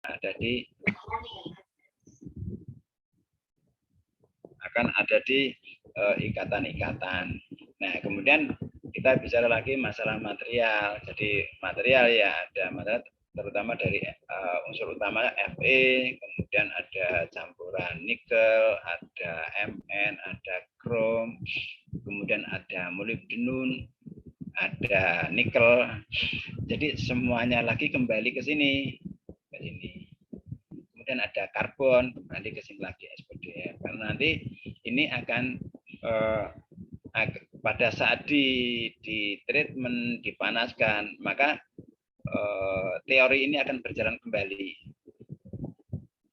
ada di ikatan-ikatan. Nah, kemudian kita bicara lagi masalah material. Jadi material ya ada material terutama dari unsur utama Fe, kemudian ada campuran nikel, ada Mn, ada krom, kemudian ada molibdenum, ada nikel. Jadi semuanya lagi kembali ke sini. Kemudian ada karbon, kembali ke sini lagi SPDF. Karena nanti ini akan pada saat di treatment, dipanaskan, maka teori ini akan berjalan kembali.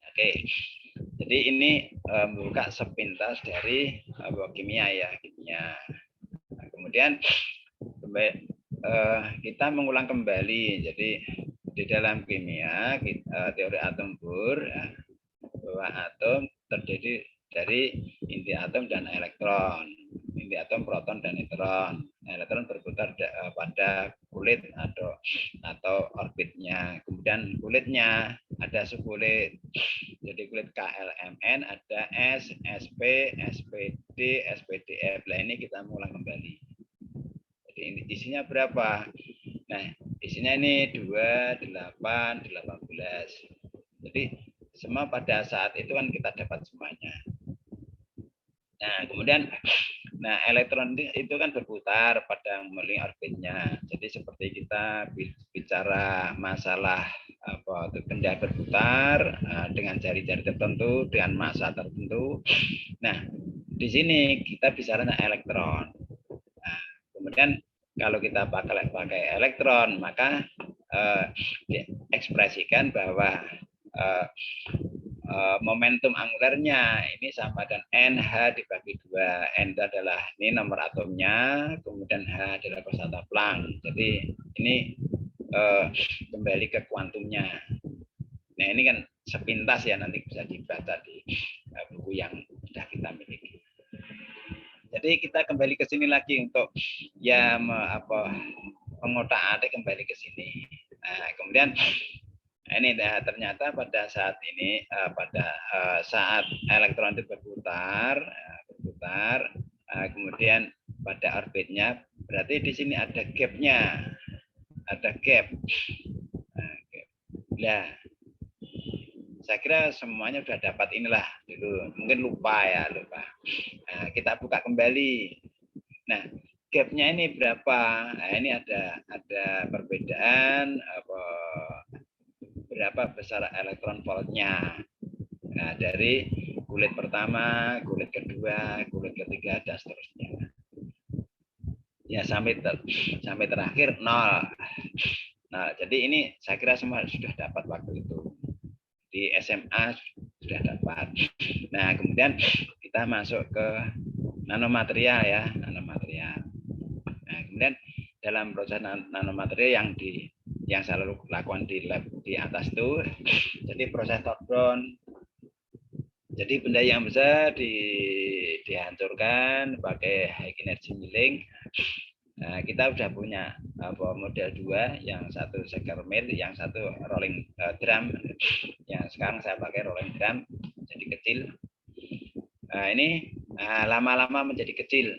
Oke, jadi ini membuka sepintas dari kimia ya, kimia. Nah, kemudian kita mengulang kembali. Jadi di dalam kimia, teori atom Bohr, ya, bahwa atom terdiri dari inti atom dan elektron. Inti atom, proton, dan neutron. Elektron berputar pada kulit atau orbitnya. Kemudian kulitnya ada subkulit. Jadi kulit KLMN ada S, SP, SPD, SPDF. Nah, ini kita mengulang kembali. Jadi ini isinya berapa? Nah, isinya ini 2, 8, 18. Jadi semua pada saat itu kan kita dapat semuanya. Nah, kemudian elektron itu kan berputar pada melingkari orbitnya. Jadi seperti kita bicara masalah benda berputar dengan jari-jari tertentu dengan massa tertentu. Nah, di sini kita bicara elektron. Nah, kemudian kalau kita pakai elektron, maka diekspresikan bahwa momentum angularnya ini sama dengan NH dibagi 2. N itu adalah ini nomor atomnya, kemudian H adalah kosata Planck. Jadi ini kembali ke kuantumnya. Nah, ini kan sepintas ya, nanti bisa dibaca di buku yang sudah kita miliki. Jadi kita kembali ke sini lagi untuk ya pengotak-atik kembali ke sini. Nah, kemudian ini ternyata pada saat ini pada saat elektron itu berputar, kemudian pada orbitnya, berarti di sini ada gapnya, ada gap. Nah, saya kira semuanya sudah dapat inilah dulu, mungkin lupa. Nah, kita buka kembali. Nah, gapnya ini berapa? Nah, ini ada perbedaan berapa besar elektron voltnya. Nah, dari kulit pertama, kulit kedua, kulit ketiga, dan seterusnya. Ya, sampai terakhir 0. Nah, jadi ini saya kira semua sudah dapat waktu itu. Di SMA sudah dapat. Nah, kemudian kita masuk ke nanomaterial ya, nanomaterial. Nah, kemudian dalam proses nanomaterial yang saya lakukan di lab di atas itu, jadi proses top down. Jadi benda yang besar dihancurkan pakai high energy milling. Nah, kita sudah punya model 2, yang satu shaker mill, yang satu rolling drum. Yang sekarang saya pakai rolling drum, jadi kecil. Nah, ini lama-lama menjadi kecil.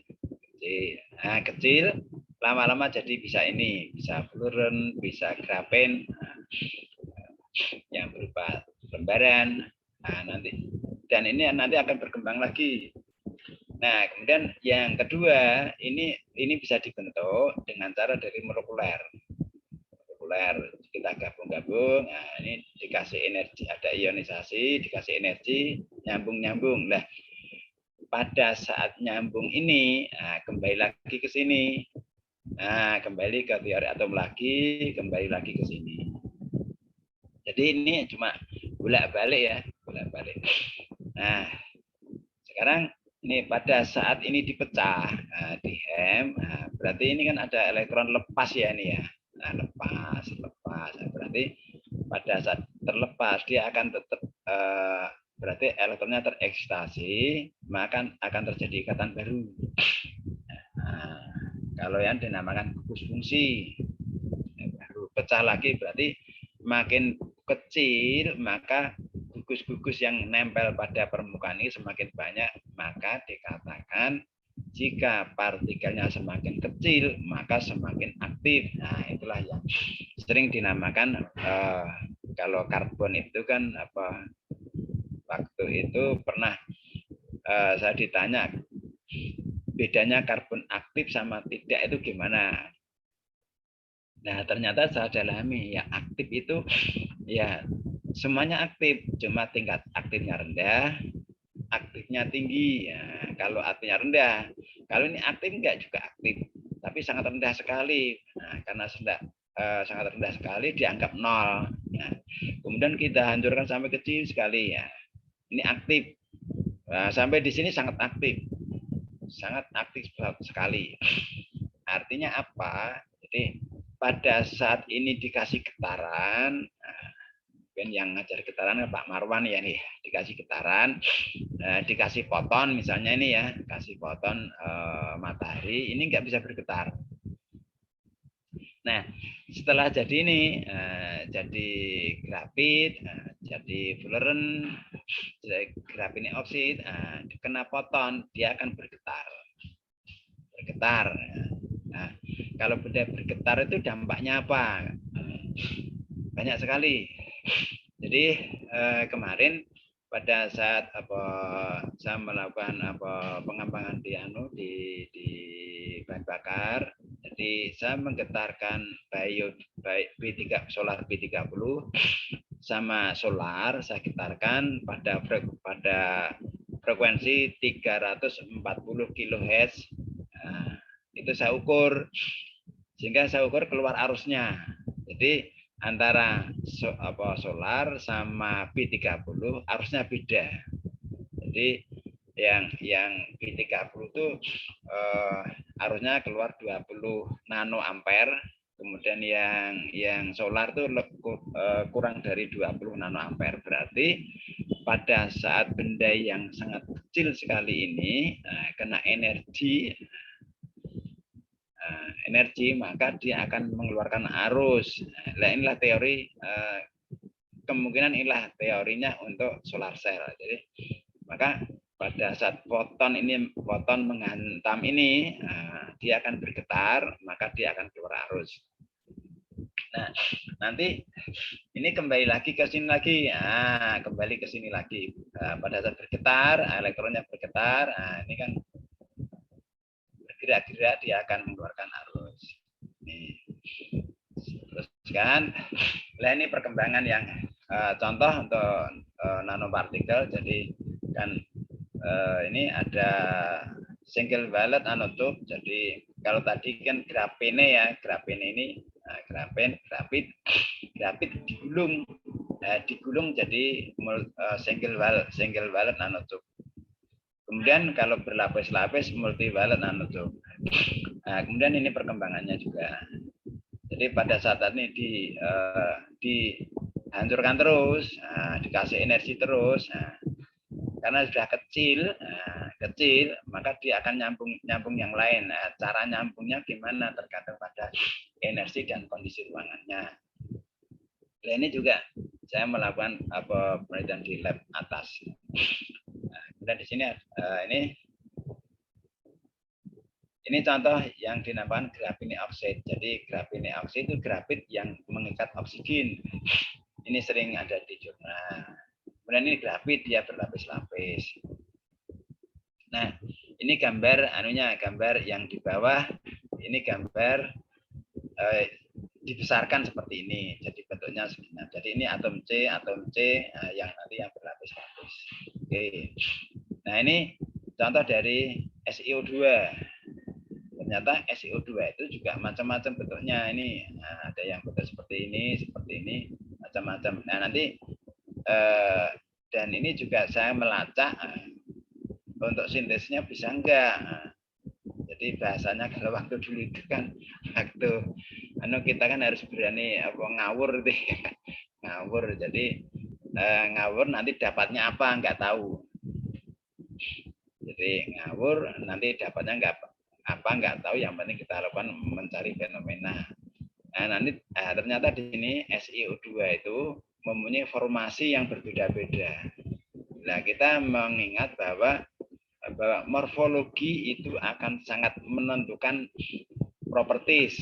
Nah, kecil lama-lama jadi bisa fluoren, bisa grafen, yang berupa lembaran. Nah, nanti dan ini nanti akan berkembang lagi. Nah, kemudian yang kedua, ini bisa dibentuk dengan cara dari molekuler. Kita gabung-gabung. Nah, ini dikasih energi, ada ionisasi, dikasih energi, nyambung. Nah, pada saat nyambung ini, kembali lagi ke sini. Nah, kembali ke teori atom lagi, kembali lagi ke sini. Jadi ini cuma bolak-balik ya, bolak-balik. Nah, sekarang ini pada saat ini dipecah di hem, berarti ini kan ada elektron lepas ya ini ya. Nah, lepas. Berarti pada saat terlepas dia akan tetap berarti elektronnya terekstasi, maka akan terjadi ikatan baru. Nah, kalau yang dinamakan gugus fungsi baru pecah lagi, berarti makin kecil, maka gugus-gugus yang nempel pada permukaan ini semakin banyak, maka dikatakan jika partikelnya semakin kecil, maka semakin aktif. Nah, itulah yang sering dinamakan kalau karbon itu kan apa? Waktu itu pernah saya ditanya bedanya karbon aktif sama tidak itu gimana. Nah, ternyata saya dalami ya aktif itu ya semuanya aktif, cuma tingkat aktifnya rendah, aktifnya tinggi. Ya, kalau aktifnya rendah, kalau ini aktif enggak juga aktif, tapi sangat rendah sekali. Nah, karena sangat rendah sekali dianggap nol. Nah, kemudian kita hancurkan sampai kecil sekali ya. Ini aktif. Nah, sampai di sini sangat aktif sekali. Artinya apa? Jadi pada saat ini dikasih getaran, yang ngajar getaran Pak Marwan ya nih, dikasih getaran, dikasih foton misalnya ini ya, kasih foton matahari, ini nggak bisa bergetar. Nah, setelah jadi ini, jadi grafit, jadi fluoren, grafit oksid, kena foton, dia akan bergetar. Nah, kalau benda bergetar itu dampaknya apa? Banyak sekali. Jadi kemarin pada saat saya melakukan pengembangan di bahan bakar, jadi saya menggetarkan solar B30 sama solar saya getarkan pada frekuensi 340 kHz. Nah, itu saya ukur sehingga saya ukur keluar arusnya. Jadi antara solar sama B30 arusnya beda. Jadi yang B30 itu arusnya keluar 20 nano ampere, kemudian yang solar itu kurang dari 20 nano ampere. Berarti pada saat benda yang sangat kecil sekali ini kena energi, maka dia akan mengeluarkan arus. Nah, inilah teori, kemungkinan inilah teorinya untuk solar cell. Jadi maka pada saat foton menghantam ini, dia akan bergetar, maka dia akan keluar arus. Nah, nanti ini kembali lagi ke sini lagi, kembali ke sini lagi. Pada saat bergetar, elektronnya bergetar, ini kan bergerak-gerak, dia akan mengeluarkan arus. Terus kan, nah ini perkembangan yang contoh untuk nanopartikel. Jadi kan ini ada single wallet nanotube. Jadi kalau tadi kan grafene ya, grafene ini grafit digulung jadi single wallet nanotube. Kemudian kalau berlapis-lapis multi wallet nanotube. Nah, kemudian ini perkembangannya juga. Jadi pada saat ini dihancurkan terus, dikasih energi terus. Karena sudah kecil, maka dia akan nyambung yang lain. Cara nyambungnya gimana tergantung pada energi dan kondisi ruangannya. Nah, ini juga saya melakukan penelitian di lab atas. Kemudian di sini ini contoh yang dinamakan grafene oksid. Jadi grafene oksid itu grafit yang mengikat oksigen. Ini sering ada di jurnal. Kemudian ini grafit, dia berlapis-lapis. Nah, ini gambar gambar yang di bawah. Ini gambar dibesarkan seperti ini. Jadi bentuknya segini. Jadi ini atom C yang nanti yang berlapis-lapis. Oke. Nah, ini contoh dari SiO2. Ternyata SiO2 itu juga macam-macam bentuknya. Ini ada yang bentuk seperti ini, macam-macam. Nah, nanti dan ini juga saya melacak untuk sintesnya bisa enggak. Jadi bahasanya kalau waktu dulu itu kan kita kan harus berani ngawur deh. Ngawur. Jadi ngawur nanti dapatnya apa enggak tahu. Jadi ngawur nanti dapatnya enggak tahu, yang penting kita lakukan mencari fenomena. Nah, nanti ternyata di sini SiO2 itu mempunyai formasi yang berbeda-beda. Nah, kita mengingat bahwa morfologi itu akan sangat menentukan properties.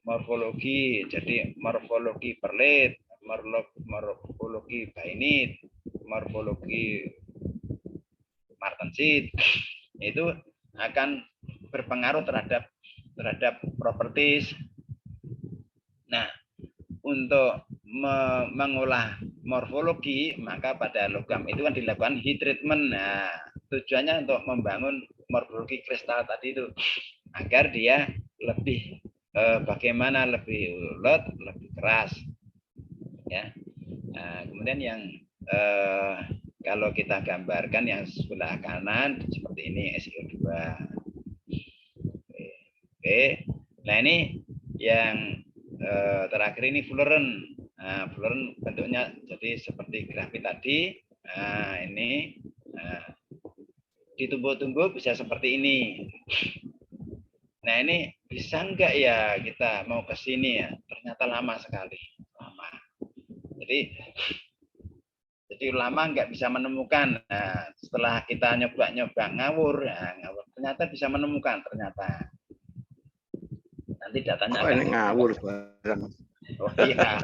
Morfologi, jadi morfologi perlit, morfologi bainit, morfologi martensit, itu akan berpengaruh terhadap properties. Nah, untuk mengolah morfologi, maka pada logam itu kan dilakukan heat treatment. Nah, tujuannya untuk membangun morfologi kristal tadi itu agar dia lebih bagaimana lebih ulet, lebih keras. Ya. Nah, kemudian yang kalau kita gambarkan yang sebelah kanan seperti ini SiO2. Oke. Nah, ini yang terakhir ini Fullerene. Nah, Fullerene bentuknya jadi seperti grafit tadi. Nah, ini ditumbuh-tumbuh bisa seperti ini. Nah, ini bisa enggak ya kita mau ke sini ya? Ternyata lama sekali. Lama. Jadi lama nggak bisa menemukan. Nah, setelah kita nyoba-nyoba ngawur, ternyata bisa menemukan ternyata. Nanti datanya akan ngawur. Oh iya.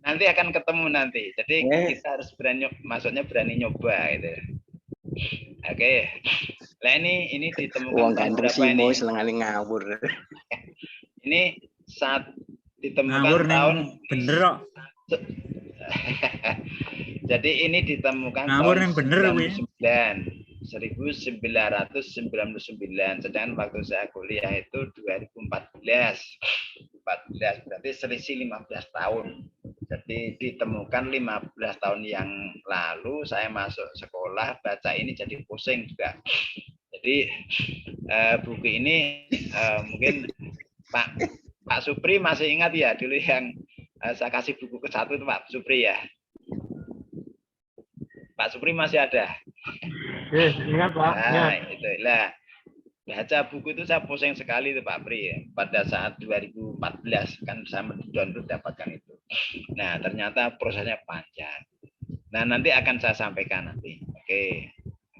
Nanti akan ketemu nanti. Jadi kita harus berani, maksudnya berani nyoba gitu. Oke. Nah, ini ditemukan tahun berapa ini? Ngawur. Ini saat ditemukan ngawur tahun bener kok. Jadi ini ditemukan ngawur tahun bener 1999. Sedangkan waktu saya kuliah itu 2014. 14 berarti selisih 15 tahun. Jadi ditemukan 15 tahun yang lalu saya masuk sekolah baca ini jadi pusing juga. Jadi buku ini mungkin Pak Supri masih ingat ya dulu yang saya kasih buku ke-1 itu Pak Supri ya. Pak Supri masih ada. Ingat Pak. Nah, itu lah. Baca buku itu saya pusing sekali itu Pak Pri ya. Pada saat 2014 kan saya mendownload dapatkan itu. Nah, ternyata prosesnya panjang. Nah, nanti akan saya sampaikan nanti. Oke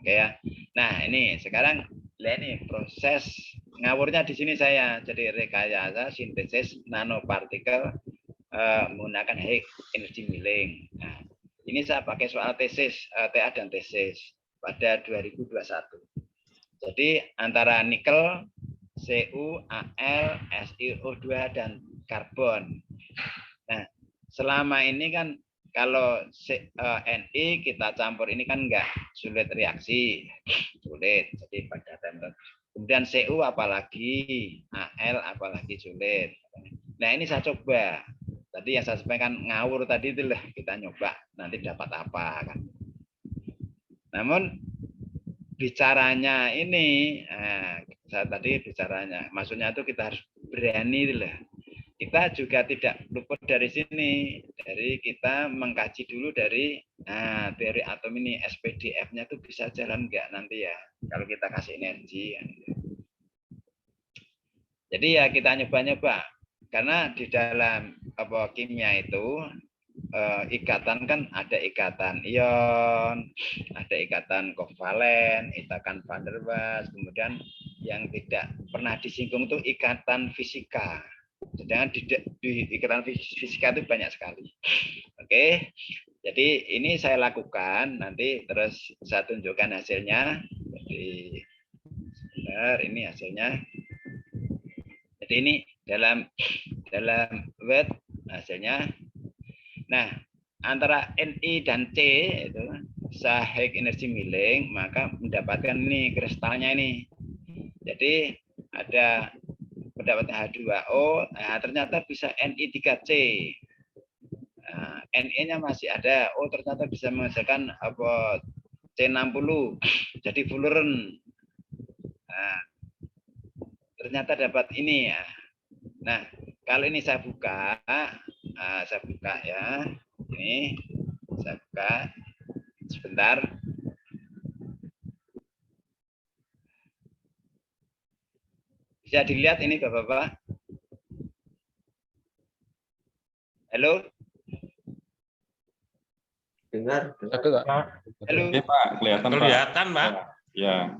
ya. Nah, ini sekarang ini proses ngawurnya di sini saya. Jadi rekayasa sintesis nanopartikel menggunakan high energy milling. Nah, ini saya pakai soal tesis, TA dan tesis pada 2021. Jadi antara nikel, Cu, Al, SiO2 dan karbon. Nah, selama ini kan kalau Ni kita campur ini kan enggak sulit reaksi, sulit. Jadi pada kemudian Cu apalagi, Al apalagi sulit. Nah, ini saya coba. Tadi yang saya sampaikan ngawur tadi itu lah kita nyoba nanti dapat apa kan. Namun bicaranya ini, saya tadi bicaranya, maksudnya itu kita harus berani lah. Kita juga tidak luput dari sini, dari kita mengkaji dulu dari teori atom ini SPDF-nya itu bisa jalan enggak nanti ya, kalau kita kasih energi. Jadi ya kita nyoba-nyoba, karena di dalam kimia itu ikatan kan ada ikatan ion, ada ikatan kovalen, ikatan van der Waals, kemudian yang tidak pernah disinggung itu ikatan fisika. Sedangkan di ikatan fisika itu banyak sekali. Oke, jadi ini saya lakukan, nanti terus saya tunjukkan hasilnya. Jadi sebentar, ini hasilnya. Jadi ini dalam web hasilnya. Nah, antara Ni dan C itu high energy milling, maka mendapatkan ini kristalnya ini. Jadi ada mendapatkan H2O, nah ternyata bisa Ni3C. Nah, Ne-nya masih ada, ternyata bisa menghasilkan C60, jadi Fullerene. Nah, ternyata dapat ini ya. Nah, kalau ini saya buka ya, ini saya buka sebentar. Bisa dilihat ini Bapak-Bapak. Halo? Dengar. Satu, Pak. Halo. Oke, Pak, kelihatan, Pak. Kelihatan, Pak. Ya.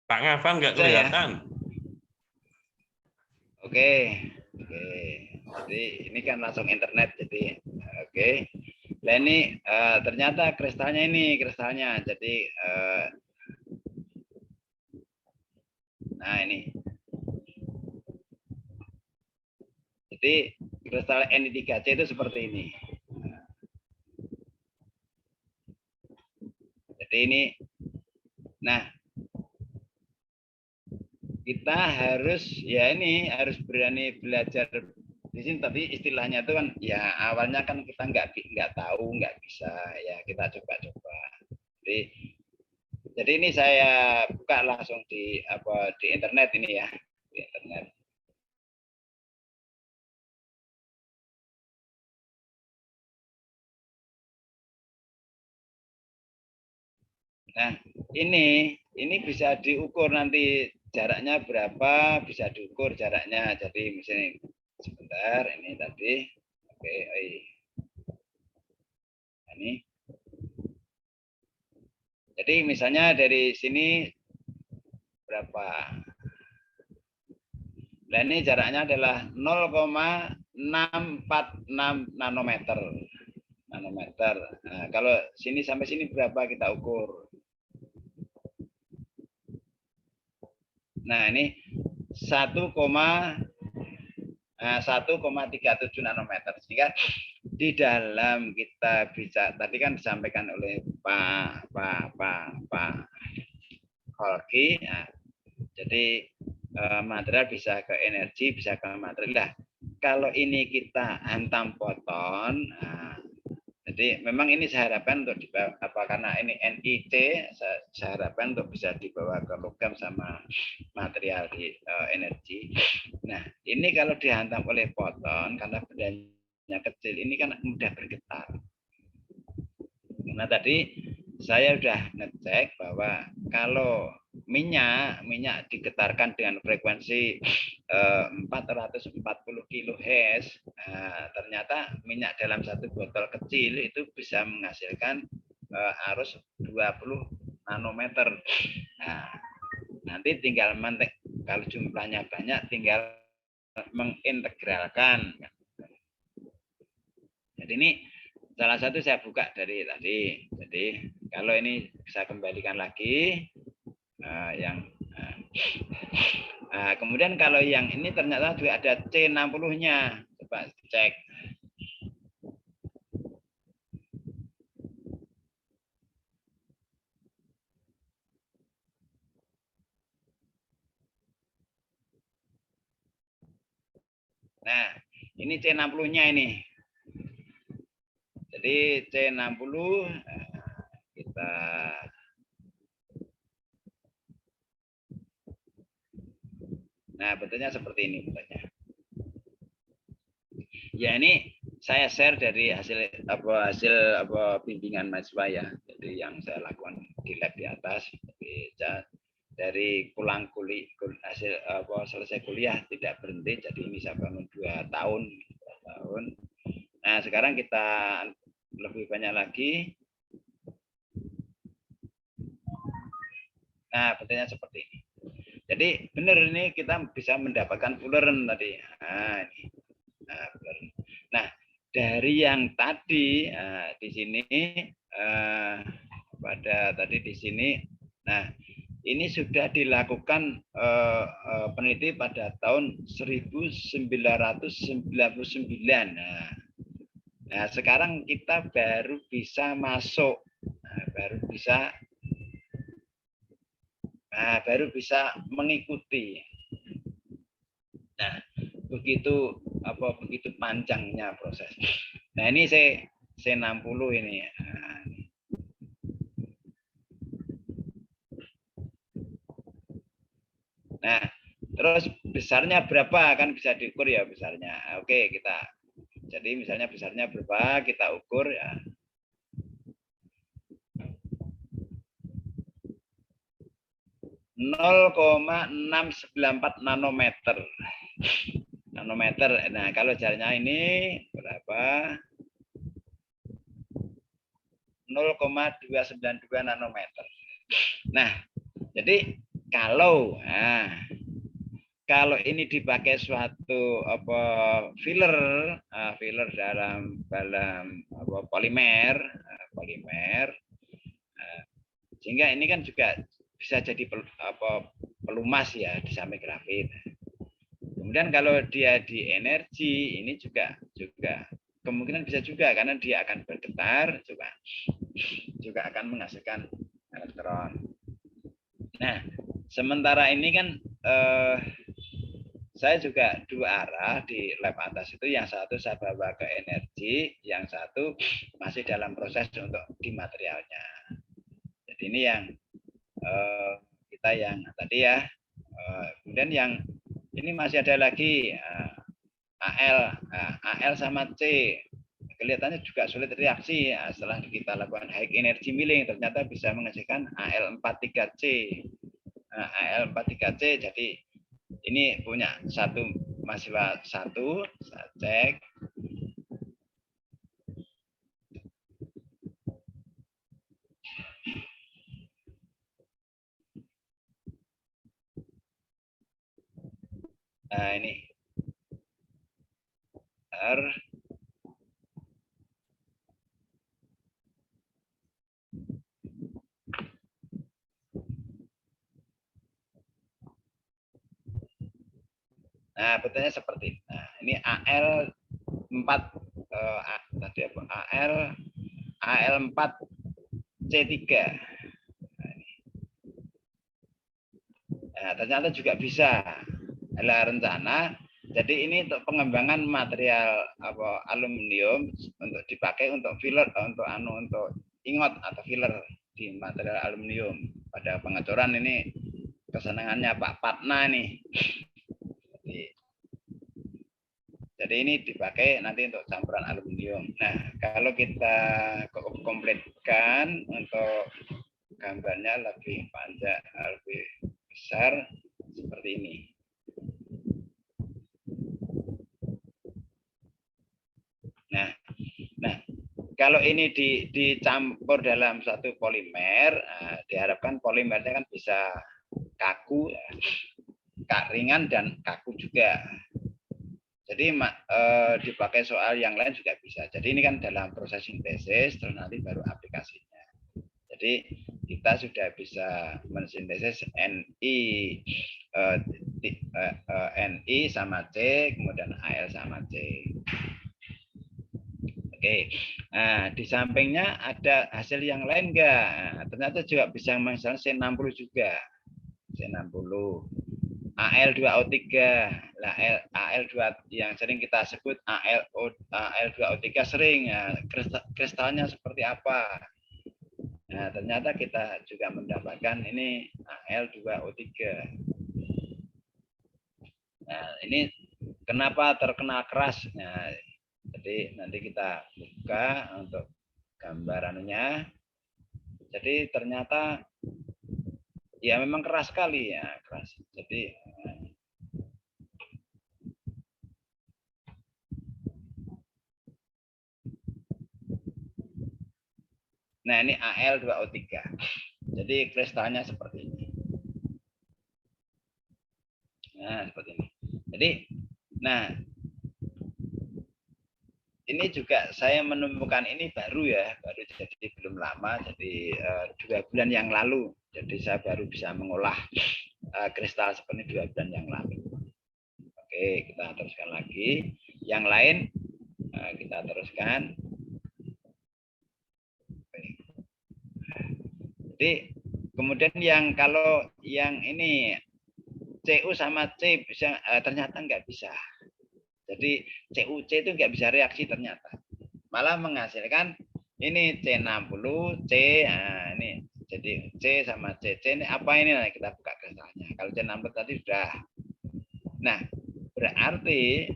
Pak Ngafan nggak Bisa, ya? kelihatan. Oke. Jadi ini kan langsung internet, jadi oke. Nah ini ternyata kristalnya. Jadi nah ini. Jadi kristal Ni3C itu seperti ini. Jadi ini, nah kita harus harus berani belajar di sini. Tapi istilahnya itu kan ya awalnya kan kita nggak tahu, nggak bisa, ya kita coba-coba. Jadi ini saya buka langsung di internet ini ya, di internet. Nah, ini bisa diukur nanti jaraknya berapa, bisa diukur jaraknya. Jadi misalnya sebentar ini tadi. Oke, ini. Jadi misalnya dari sini berapa? Nah, ini jaraknya adalah 0,646 nanometer. Nah, kalau sini sampai sini berapa kita ukur? Nah, ini 1,37 nanometer. Sehingga di dalam kita bisa, tadi kan disampaikan oleh Pak Holki, nah, jadi material bisa ke energi, bisa ke material. Nah, kalau ini kita hantam foton, nah, jadi memang ini saya harapkan untuk dibawa, karena ini NIC, saya harapkan untuk bisa dibawa ke logam sama material di energi. Nah, ini kalau dihantam oleh foton, karena bendanya kecil, ini kan mudah bergetar. Nah, tadi saya sudah ngecek bahwa kalau minyak digetarkan dengan frekuensi 440 kHz, ternyata minyak dalam satu botol kecil itu bisa menghasilkan arus 20 nanometer. Nah, nanti tinggal kalau jumlahnya banyak tinggal mengintegralkan. Jadi ini salah satu saya buka dari tadi. Jadi kalau ini bisa kembalikan lagi kemudian kalau yang ini ternyata juga ada C60-nya. Coba cek. Nah, ini C60-nya ini. Jadi C60 kita bentuknya seperti ini bentuknya. Ya, ini saya share dari hasil bimbingan mahasiswa ya. Jadi yang saya lakukan di lab di atas. Jadi, dari pulang hasil selesai kuliah tidak berhenti. Jadi ini saya bangun 2 tahun. Nah, sekarang kita lebih banyak lagi. Nah, bentuknya seperti ini. Jadi benar ini kita bisa mendapatkan Fullerene tadi. Nah, ini. Nah, dari yang tadi di sini pada tadi di sini, nah ini sudah dilakukan peneliti pada tahun 1999. Nah, sekarang kita baru bisa masuk, baru bisa mengikuti. Nah, begitu panjangnya proses. Nah, ini C60 ini. Nah, terus besarnya berapa kan bisa diukur ya besarnya. Oke, jadi misalnya besarnya berapa kita ukur ya. 0,694 nanometer. Nah, kalau jaraknya ini berapa? 0,292 nanometer. Nah, jadi kalau ini dipakai suatu filler dalam polimer, sehingga ini kan juga bisa jadi pelumas ya di samping grafit. Kemudian kalau dia di energi, ini juga kemungkinan bisa juga karena dia akan bergetar, juga akan menghasilkan elektron. Nah, sementara ini kan saya juga dua arah di lab atas itu, yang satu saya bawa ke energi, yang satu masih dalam proses untuk di materialnya. Jadi ini yang kita yang tadi ya. Kemudian yang ini masih ada lagi AL sama C. Kelihatannya juga sulit reaksi. Setelah kita lakukan high energy milling, ternyata bisa menghasilkan AL43C. AL43C, jadi ini punya satu mahasiswa satu, saya cek. Nah, ini R. Nah, betulnya seperti ini. Nah, ini AL4 tadi apa? AL4C3. Nah, ternyata juga bisa. Adalah rencana. Jadi ini untuk pengembangan material aluminium untuk dipakai untuk filler, untuk ingot atau filler di material aluminium. Pada pengecoran ini kesenangannya Pak Patna nih. Jadi ini dipakai nanti untuk campuran aluminium. Nah, kalau kita komplitkan untuk gambarnya lebih panjang, lebih besar seperti ini. Nah, kalau ini dicampur dalam satu polimer, diharapkan polimernya kan bisa kaku, ringan dan kaku juga. Jadi dipakai soal yang lain juga bisa. Jadi ini kan dalam proses sintesis, terus nanti baru aplikasinya. Jadi kita sudah bisa mensintesis Ni sama C, kemudian Al sama C. Oke, nah di sampingnya ada hasil yang lain enggak? Nah, ternyata juga bisa misalnya C60 juga, C60, Al2O3, lah Al2 yang sering kita sebut Al2O3 sering, ya, kristalnya seperti apa? Nah, ternyata kita juga mendapatkan ini Al2O3. Nah, ini kenapa terkenal keras? Nah, jadi nanti kita buka untuk gambarannya. Jadi ternyata ya memang keras sekali ya, keras. Jadi nah ini Al2O3. Jadi kristalnya seperti ini. Nah, seperti ini. Jadi nah ini juga saya menemukan ini baru ya, baru jadi belum lama, jadi 2 bulan yang lalu. Jadi saya baru bisa mengolah kristal seperti 2 bulan yang lalu. Oke, kita teruskan lagi. Yang lain kita teruskan. Jadi kemudian yang kalau yang ini CU sama C bisa ternyata nggak bisa. Jadi CuC itu nggak bisa reaksi ternyata. Malah menghasilkan ini C60, C, nah ini jadi C sama C. C ini apa ini? Nah, kita buka kristalnya. Kalau C60 tadi sudah. Nah, berarti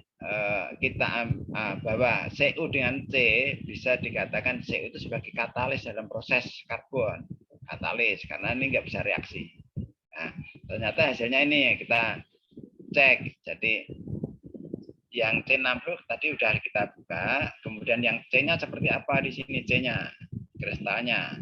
kita bahwa Cu dengan C bisa dikatakan Cu itu sebagai katalis dalam proses karbon. Katalis, karena ini nggak bisa reaksi. Nah, ternyata hasilnya ini kita cek. Jadi yang C60 tadi udah kita buka, kemudian yang C-nya seperti apa di sini C-nya. kristalnya.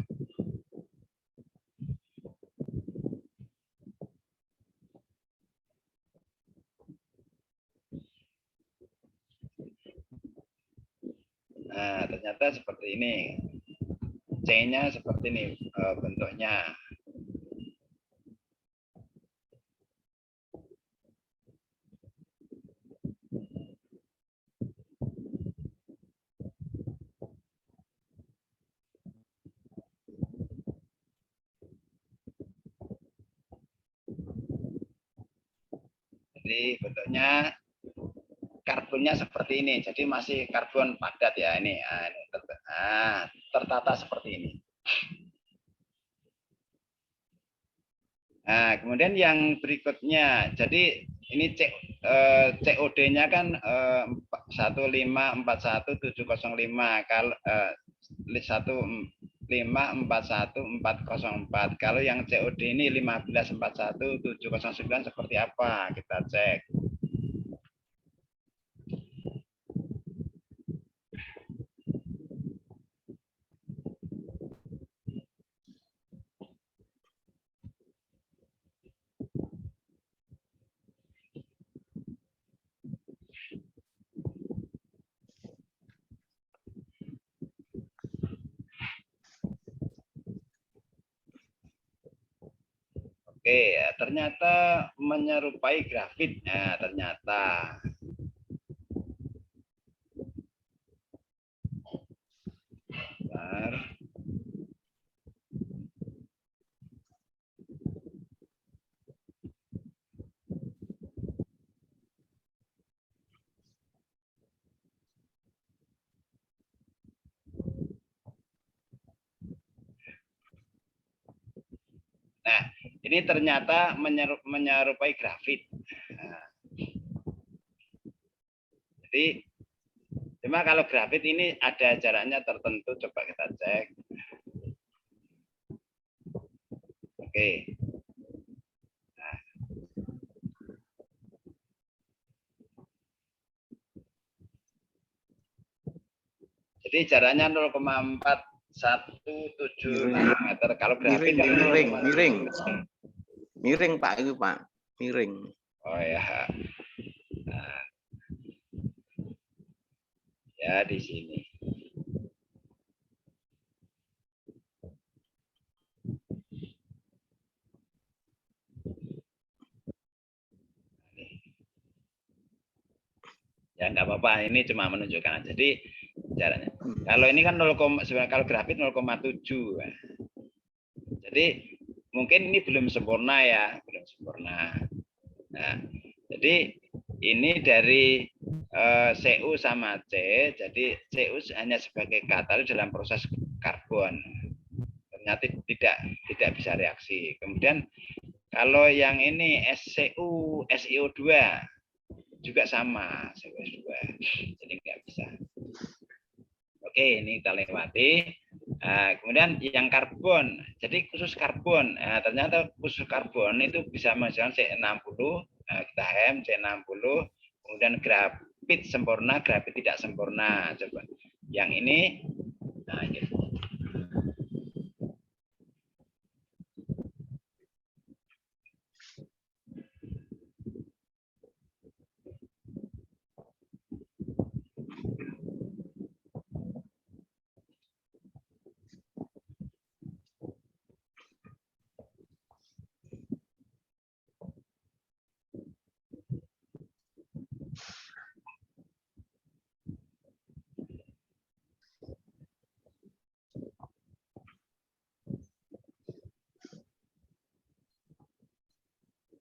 Nah, ternyata seperti ini. C-nya seperti ini bentuknya. Jadi bentuknya karbonnya seperti ini. Jadi masih karbon padat ya ini. Tertata seperti ini. Nah, kemudian yang berikutnya. Jadi ini COD-nya kan 1541705 kalau 1541404. Kalau yang COD ini 1541709 seperti apa? Kita cek. Oke, ya, ternyata menyerupai grafit. Nah, ternyata. Bentar. Nah, ini ternyata menyerupai grafit. Nah, jadi, cuma kalau grafit ini ada jaraknya tertentu. Coba kita cek. Oke. Nah, jadi jaraknya 0,4176 meter. Kalau grafit miring Pak itu Pak, miring. Oh ya. Nah, ya di sini. Ya nggak apa-apa, ini cuma menunjukkan. Jadi jaraknya. Kalau ini kan 0, kalau grafit 0,7. Jadi mungkin ini belum sempurna ya, belum sempurna. Nah, jadi ini dari Cu sama C, jadi Cu hanya sebagai katalis dalam proses karbon. Ternyata tidak bisa reaksi. Kemudian kalau yang ini SCU, SiO2 juga sama, SiO2. Jadi nggak bisa. Oke, ini kita lewati. Nah, kemudian yang karbon, jadi khusus karbon. Nah, ternyata khusus karbon itu bisa menghasilkan C60, kita M C60, kemudian grafit sempurna, grafit tidak sempurna. Coba yang ini, nah ini.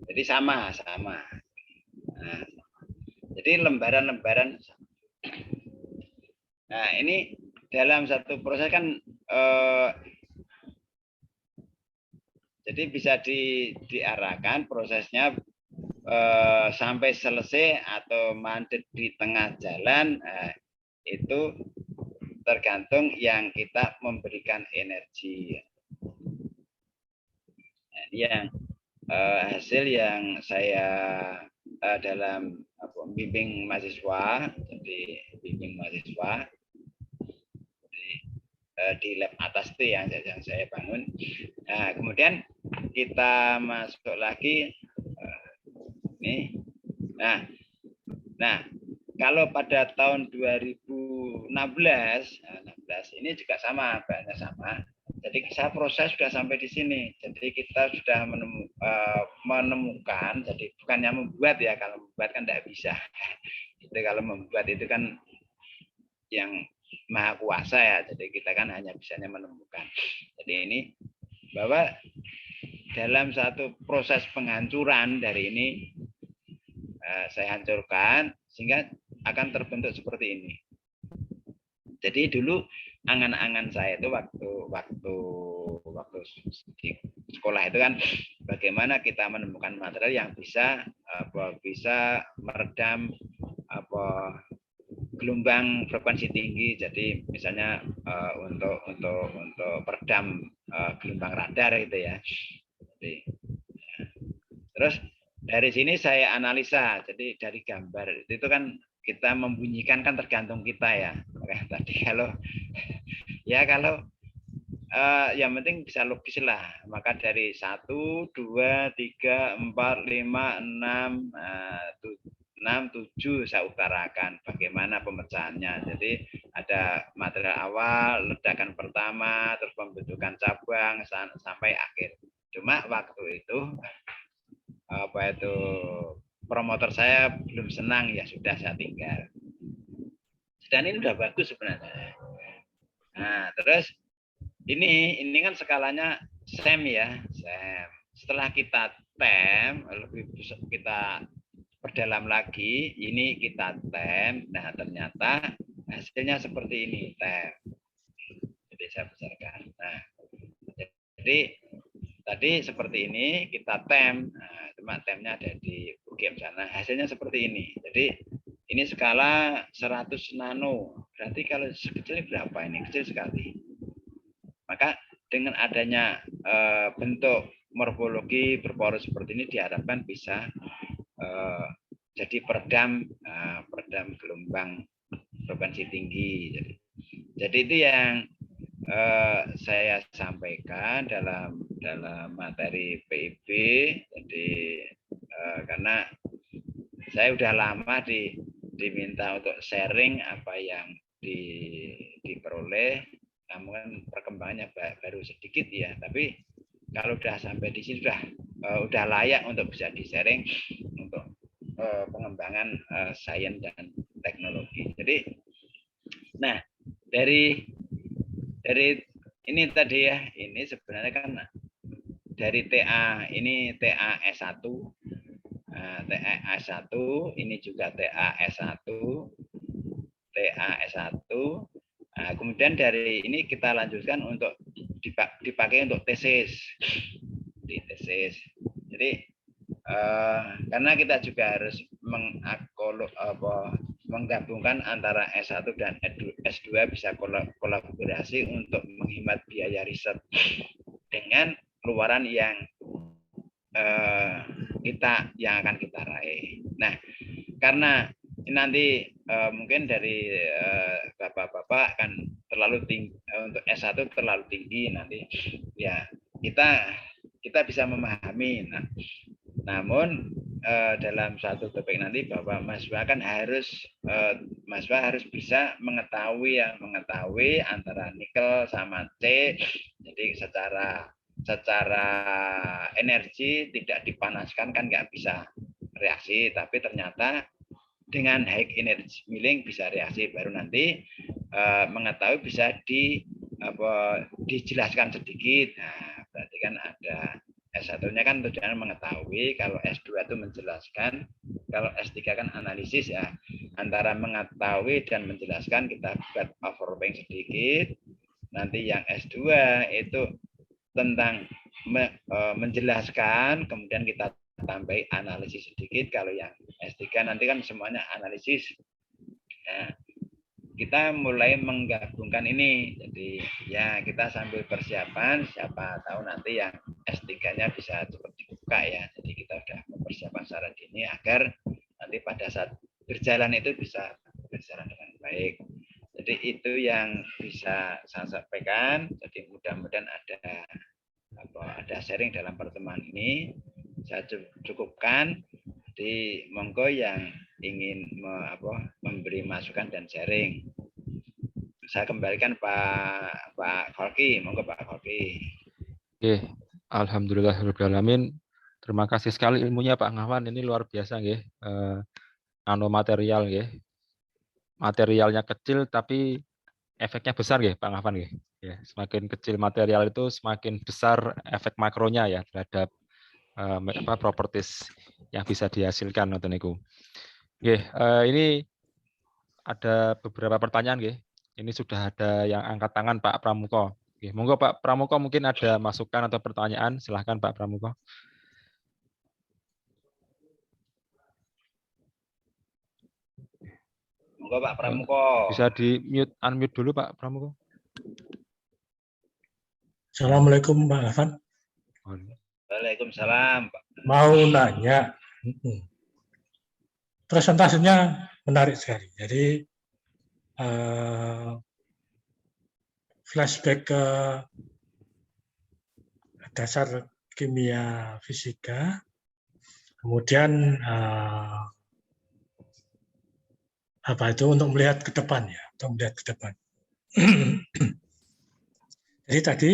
Jadi sama. Nah, jadi lembaran-lembaran. Nah, ini dalam satu proses kan jadi bisa diarahkan prosesnya sampai selesai atau mandek di tengah jalan. Itu tergantung yang kita memberikan energi. Nah, ini yang hasil yang saya dalam bimbing mahasiswa, jadi bimbing mahasiswa. Jadi, di lab atas itu yang saya bangun. Nah, kemudian kita masuk lagi ini. Nah, kalau pada tahun 2016 ini juga sama, bahannya sama. Jadi saya proses sudah sampai di sini. Jadi kita sudah menemukan. Jadi bukannya membuat ya, kalau membuat kan tidak bisa. Jadi kalau membuat itu kan yang maha kuasa ya. Jadi kita kan hanya bisanya menemukan. Jadi ini bahwa dalam satu proses penghancuran dari ini saya hancurkan sehingga akan terbentuk seperti ini. Jadi dulu angan-angan saya itu waktu di sekolah itu kan bagaimana kita menemukan material yang bisa meredam gelombang frekuensi tinggi. Jadi misalnya untuk peredam gelombang radar gitu ya. Jadi, terus dari sini saya analisa. Jadi dari gambar itu kan kita membunyikan kan tergantung kita ya. Makanya tadi kalau yang penting bisa logis lah. Maka dari 1, 2, 3, 4, 5, 6, 6, 7 saya utarakan bagaimana pemecahannya. Jadi ada material awal, ledakan pertama, terus pembentukan cabang sampai akhir. Cuma waktu itu promotor saya belum senang, ya sudah saya tinggal. Dan ini udah bagus sebenarnya. Nah, terus ini kan skalanya SEM ya, SEM. Setelah kita TEM, kita perdalam lagi, ini kita TEM. Nah, ternyata hasilnya seperti ini, TEM. Jadi saya besarkan. Nah, jadi tadi seperti ini kita TEM. Nah, cuma TEM-nya ada di UGM sana. Hasilnya seperti ini. Jadi ini skala 100 nano. Berarti kalau sekecil berapa ini? Kecil sekali. Maka dengan adanya bentuk morfologi berporos seperti ini diharapkan bisa jadi peredam gelombang frekuensi tinggi. Jadi itu yang saya sampaikan dalam materi PIB. Jadi karena saya udah lama diminta untuk sharing apa yang diperoleh, namun perkembangannya baru sedikit ya. Tapi kalau udah sampai di sini udah layak untuk bisa di-sharing untuk pengembangan sains dan teknologi. Jadi, nah dari ini tadi ya, ini sebenarnya kan dari TA, ini TA S1, TA S1, ini juga TA S1, TA S1. Nah, kemudian dari ini kita lanjutkan untuk dipakai untuk tesis, di tesis. Jadi karena kita juga harus menggabungkan antara S1 dan S2 bisa kolaborasi untuk menghemat biaya riset dengan keluaran yang akan kita raih. Nah, karena nanti mungkin dari bapak-bapak kan terlalu tinggi untuk S1 terlalu tinggi nanti ya kita bisa memahami. Nah, namun dalam satu topik nanti Bapak mahasiswa kan harus bisa mengetahui antara nikel sama C. Jadi secara energi tidak dipanaskan kan nggak bisa reaksi, tapi ternyata dengan high energy milling bisa reaksi. Baru nanti mengetahui bisa dijelaskan sedikit. Nah, berarti kan ada S1-nya kan tujuannya mengetahui, kalau S2 itu menjelaskan, kalau S3 kan analisis ya. Antara mengetahui dan menjelaskan kita buat overlapping sedikit. Nanti yang S2 itu tentang menjelaskan, kemudian kita tambah analisis sedikit. Kalau yang S3 nanti kan semuanya analisis. Nah, kita mulai menggabungkan ini. Jadi ya kita sambil persiapan, siapa tahu nanti yang S3-nya bisa cepat dibuka ya. Jadi kita sudah mempersiapkan secara dini agar nanti pada saat berjalan itu bisa berjalan dengan baik. Jadi Jadi itu yang bisa saya sampaikan. Jadi mudah-mudahan ada sharing dalam pertemuan ini. Saya cukupkan. Jadi monggo yang ingin memberi masukan dan sharing. Saya kembalikan Pak Kholki. Monggo Pak Kholki. Oke, alhamdulillahirobbilalamin. Terima kasih sekali ilmunya Pak Ngafan. Ini luar biasa nggih. Nanomaterial nggih. Materialnya kecil tapi efeknya besar nggih Pak Ngafan nggih. Ya, semakin kecil material itu semakin besar efek makronya ya terhadap properties yang bisa dihasilkan ngoten niku. Nggih, ini ada beberapa pertanyaan nggih. Ini sudah ada yang angkat tangan Pak Pramuko. Oke, monggo Pak Pramuko mungkin ada masukan atau pertanyaan, silahkan Pak Pramuko. Monggo Pak Pramuko. Bisa di mute, unmute dulu Pak Pramuko. Assalamualaikum Pak Afan. Waalaikumsalam Pak. Mau nanya, presentasinya menarik sekali. Jadi flashback ke dasar kimia fisika, kemudian untuk melihat ke depan ya, untuk melihat ke depan. Jadi tadi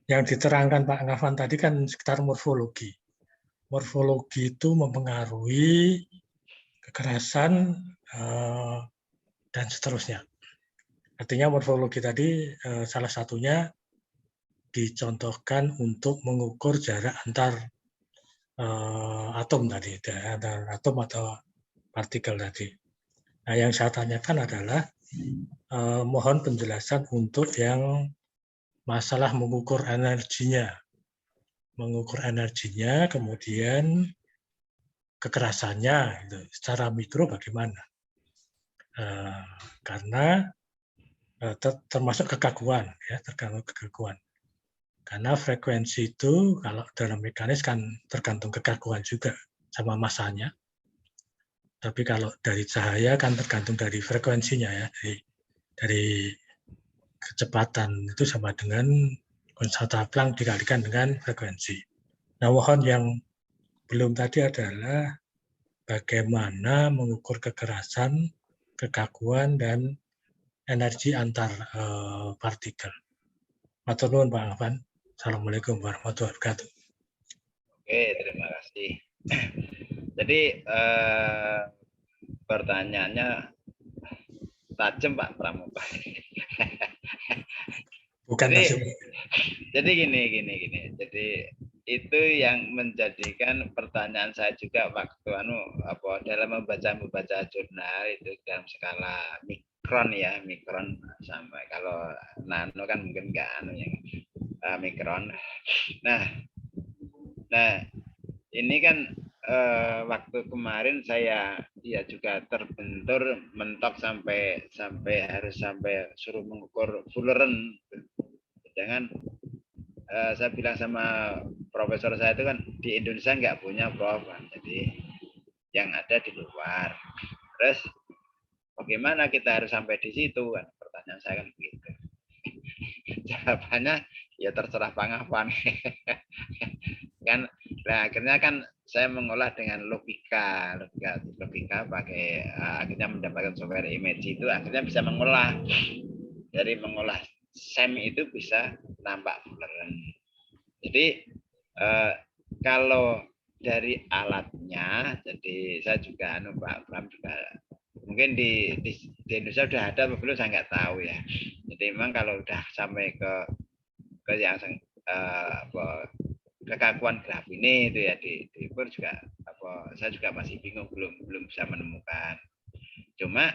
yang diterangkan Pak Ngafan tadi kan sekitar morfologi. Morfologi itu mempengaruhi kekerasan dan seterusnya. Artinya morfologi tadi salah satunya dicontohkan untuk mengukur jarak antar atom tadi, antar atom atau partikel tadi. Nah, yang saya tanyakan adalah mohon penjelasan untuk yang masalah mengukur energinya, kemudian kekerasannya, gitu. Secara mikro bagaimana? Karena termasuk kekakuan, ya, tergantung kekakuan. Karena frekuensi itu kalau dalam mekanis kan tergantung kekakuan juga sama masanya. Tapi kalau dari cahaya kan tergantung dari frekuensinya ya, dari kecepatan itu sama dengan konstanta Planck dikalikan dengan frekuensi. Nah, mohon yang belum tadi adalah bagaimana mengukur kekerasan, kekakuan, dan energi antar partikel. Matur nuwun Pak Afan. Assalamualaikum warahmatullahi wabarakatuh. Oke, terima kasih. Jadi pertanyaannya tajam Pak Pramuka. Bukan jadi gini. Jadi itu yang menjadikan pertanyaan saya juga waktu dalam membaca jurnal itu dalam skala mikron sampai kalau nano kan mungkin enggak yang mikron. Nah ini kan waktu kemarin saya juga terbentur mentok sampai harus suruh mengukur Fullerene. Jangan saya bilang sama profesor saya itu kan di Indonesia nggak punya Prof. Jadi yang ada di luar. Terus bagaimana kita harus sampai di situ kan? Pertanyaan saya kan begitu. Jawabannya ya terserah Pak Ngafan. Kan akhirnya kan saya mengolah dengan logika pakai akhirnya mendapatkan software image itu akhirnya bisa mengolah SEM itu bisa nampak Fullerene. Jadi kalau dari alatnya, jadi saya juga Pak Bram juga mungkin di Indonesia sudah ada atau belum saya nggak tahu ya. Jadi memang kalau udah sampai ke yang kekakuan graf ini itu ya di ukur juga saya juga masih bingung belum bisa menemukan. Cuma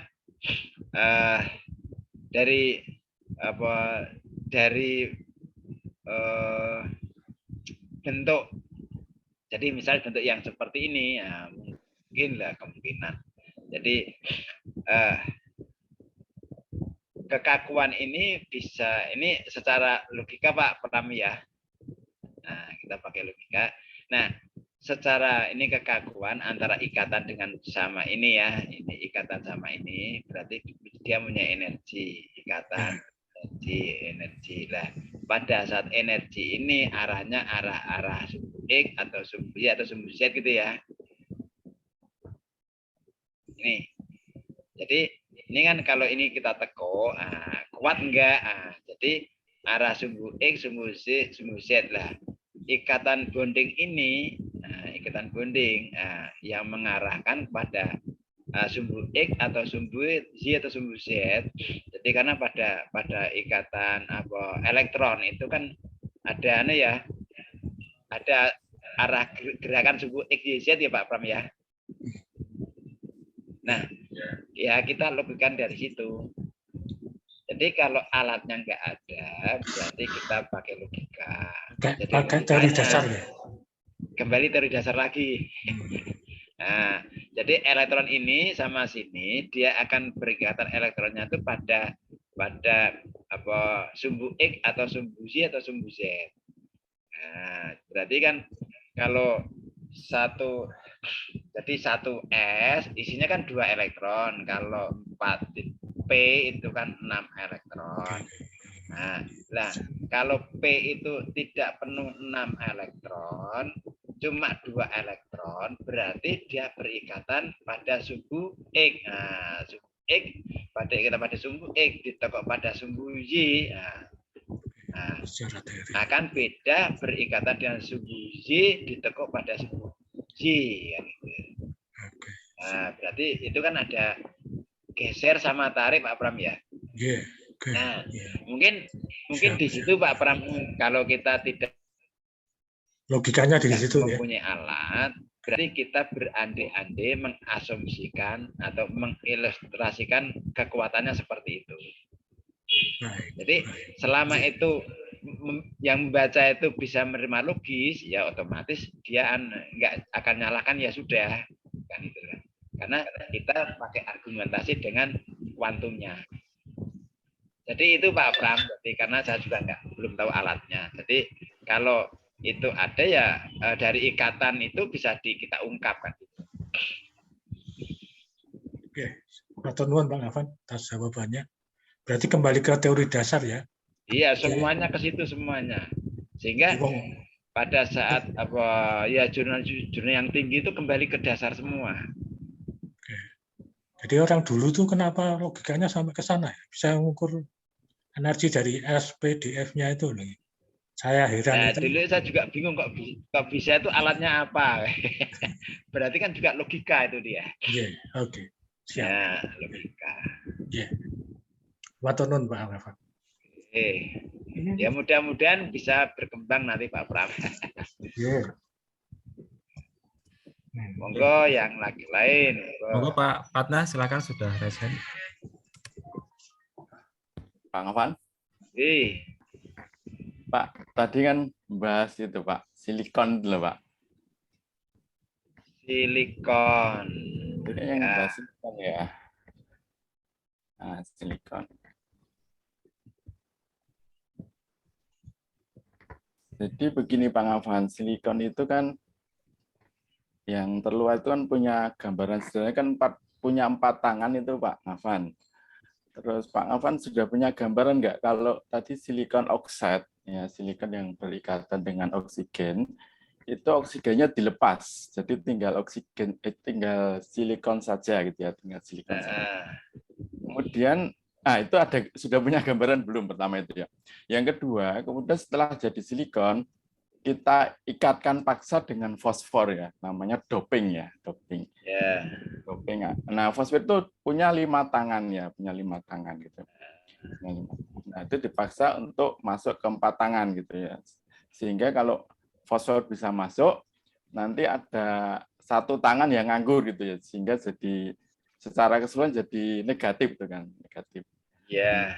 dari bentuk, jadi misalnya bentuk yang seperti ini ya, mungkin lah kemungkinan. Jadi kekakuan ini bisa ini secara logika Pak Pratami ya. Nah, kita pakai logika. Nah, secara ini kekakuan antara ikatan dengan sama ini ya, ini ikatan sama ini berarti dia punya energi. ikatan energi lah. Pada saat energi ini arahnya arah sumbu X atau sumbu Y atau sumbu Z gitu ya. Ini. Jadi ini kan kalau ini kita teko, kuat enggak? Jadi arah sumbu X, sumbu Z, sumbu Z lah. Ikatan bonding ini, ikatan bonding yang mengarahkan pada sumbu X atau sumbu Y atau sumbu Z. Jadi karena pada ikatan elektron itu kan ada ada arah gerakan sumbu X Y Z ya Pak Pram ya. Nah, ya kita logikkan dari situ. Jadi kalau alatnya nggak ada, berarti kita pakai logika. Jadi pakai teori dasar ya. Kembali teori dasar lagi. Nah, jadi elektron ini sama sini dia akan berikatan elektronnya itu pada sumbu X atau sumbu Y atau sumbu Z. Nah, berarti kan kalau satu S isinya kan 2 elektron, kalau 4 P itu kan 6 elektron. Nah, kalau P itu tidak penuh 6 elektron, cuma 2 elektron, berarti dia berikatan pada sumbu X. Sumbu X pada ikatan pada sumbu X ditekuk pada sumbu Y. Akan beda berikatan dengan sumbu Y ditekuk pada sumbu Y. Berarti itu kan ada geser sama tarik Pak Pram ya. Nah, mungkin di situ Pak Pram kalau kita tidak logikanya di situ mempunyai alat, berarti kita berandai-andai mengasumsikan atau mengilustrasikan kekuatannya seperti itu. Jadi selama itu yang membaca itu bisa menerima logis, ya otomatis dia nggak akan nyalakan ya sudah kan itu kan. Karena kita pakai argumentasi dengan kuantumnya. Jadi itu Pak Pram, jadi karena saya juga belum tahu alatnya. Jadi kalau itu ada ya dari ikatan itu bisa kita ungkapkan. Oke, matur nuwun Bang Afan atas jawabannya. Berarti kembali ke teori dasar ya? Iya, semuanya ke situ semuanya. Sehingga pada saat jurnal yang tinggi itu kembali ke dasar semua. Jadi orang dulu tuh kenapa logikanya sampai ke sana? Bisa mengukur energi dari S, P, D, F-nya itu nih. Saya heran itu. Dulu saya juga bingung kok bisa itu alatnya apa. Berarti kan juga logika itu dia. Iya, oke. Siap. Ya, logika. Iya. Matur nuwun Pak Afan. Ya mudah-mudahan bisa berkembang nanti Pak Pram. Iya. Monggo yang lagi lain. Monggo Pak Patna, silakan sudah raise hand. Pak Afan. Pak, tadi kan bahas itu Pak, silikon dulu Pak. Silikon. Itu yang bahas silikon ya. Nah, silikon. Jadi begini Pak Afan, silikon itu kan yang terluar itu kan punya gambaran sederhana kan punya 4 tangan itu Pak Afan. Terus Pak Afan sudah punya gambaran nggak kalau tadi silikon oxide, ya silikon yang berikatan dengan oksigen, itu oksigennya dilepas, jadi tinggal tinggal silikon saja gitu ya, tinggal silikon saja. Kemudian, itu sudah punya gambaran belum pertama itu ya. Yang kedua, kemudian setelah jadi silikon, kita ikatkan paksa dengan fosfor ya, namanya doping ya, doping. Doping. Nah, fosfor itu punya 5 tangan ya, punya 5 tangan gitu. Nah, itu dipaksa untuk masuk ke 4 tangan gitu ya. Sehingga kalau fosfor bisa masuk, nanti ada 1 tangan yang nganggur gitu ya, sehingga jadi secara keseluruhan jadi negatif gitu kan, negatif. Iya.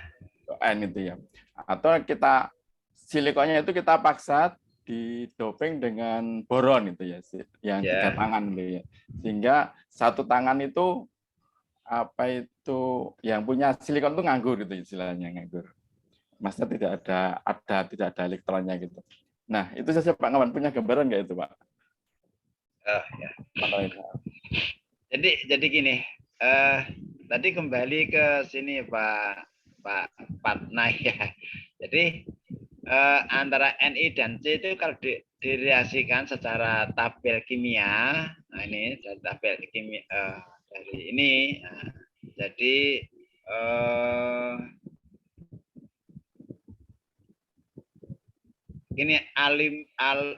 N itu ya. Atau kita silikonnya itu kita paksa didoping dengan boron itu ya, yang 3 tangan gitu ya. Sehingga 1 tangan itu yang punya silikon itu nganggur gitu istilahnya, nganggur. Maksudnya tidak ada elektronnya gitu. Nah, itu saja Pak Ngawan, punya gambaran nggak itu Pak? Ya. Jadi gini, tadi kembali ke sini Pak Pak Patna ya. Jadi antara Ni dan C itu kalau direaksikan secara tabel kimia, nah ini dari tabel kimia dari ini, nah, jadi ini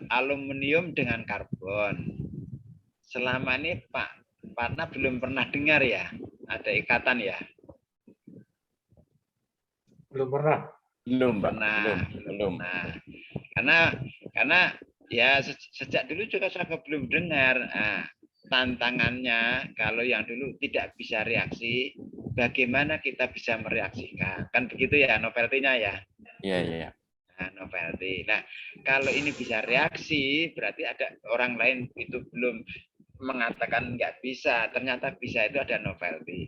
aluminium dengan karbon. Selama ini Pak Patna belum pernah dengar ya ada ikatan ya? Belum pernah. Belum, Pak. Pernah, Belum. Nah, karena ya sejak dulu juga saya belum dengar. Nah, tantangannya kalau yang dulu tidak bisa reaksi, bagaimana kita bisa mereaksikan? Kan begitu ya novelty-nya ya. Iya. Nah, novelty. Nah, kalau ini bisa reaksi, berarti ada orang lain itu belum mengatakan nggak bisa, ternyata bisa, itu ada novelty.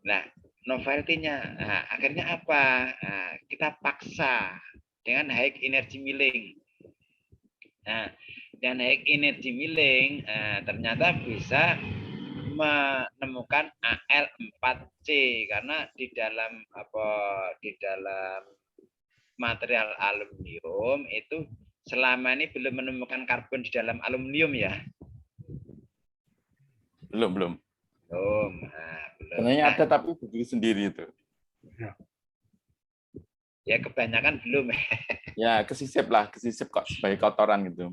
Nah, novelty-nya, nah, akhirnya apa? Nah, kita paksa dengan high energy milling. Nah, dengan high energy milling, ternyata bisa menemukan Al4C karena di dalam material aluminium itu selama ini belum menemukan karbon di dalam aluminium ya. Belum. Belum. Nah, Sebenarnya ada tapi berdiri sendiri itu. Ya kebanyakan belum. Ya, kesisip kok sebagai kotoran gitu.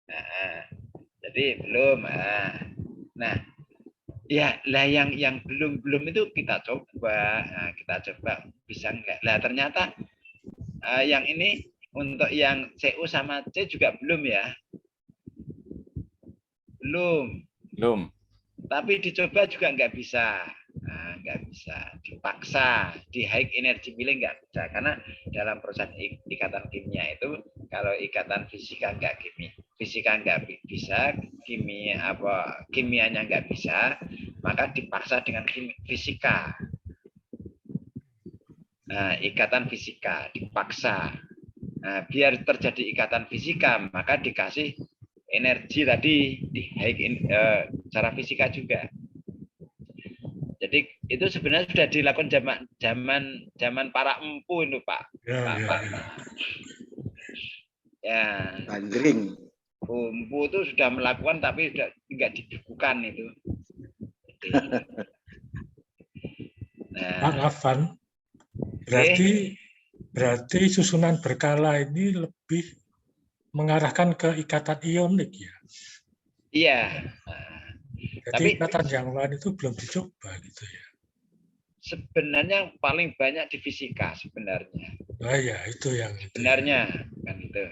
Nah, jadi belum. Nah, ya lah yang belum itu kita coba. Nah, kita coba bisa enggak. Lah ternyata yang ini untuk yang CU sama C juga belum ya. Belum. Tapi dicoba juga nggak bisa. Nah, nggak bisa, dipaksa di high energy milling nggak bisa karena dalam proses ikatan kimia itu kalau ikatan fisika nggak bisa, kimianya nggak bisa, maka dipaksa dengan fisika. Nah, ikatan fisika dipaksa. Nah, biar terjadi ikatan fisika maka dikasih energi tadi di secara fisika juga. Jadi itu sebenarnya sudah dilakukan zaman para empu itu Pak. Ya. Bandring. Empu itu sudah melakukan tapi sudah nggak dibukukan itu. Nah, Pak Afan, berarti susunan berkala ini lebih mengarahkan ke ikatan ionik ya? Iya. Jadi ikatan yang lain itu belum dicoba gitu ya? Sebenarnya yang paling banyak di fisika sebenarnya. Oh ya, itu yang sebenarnya kan itu.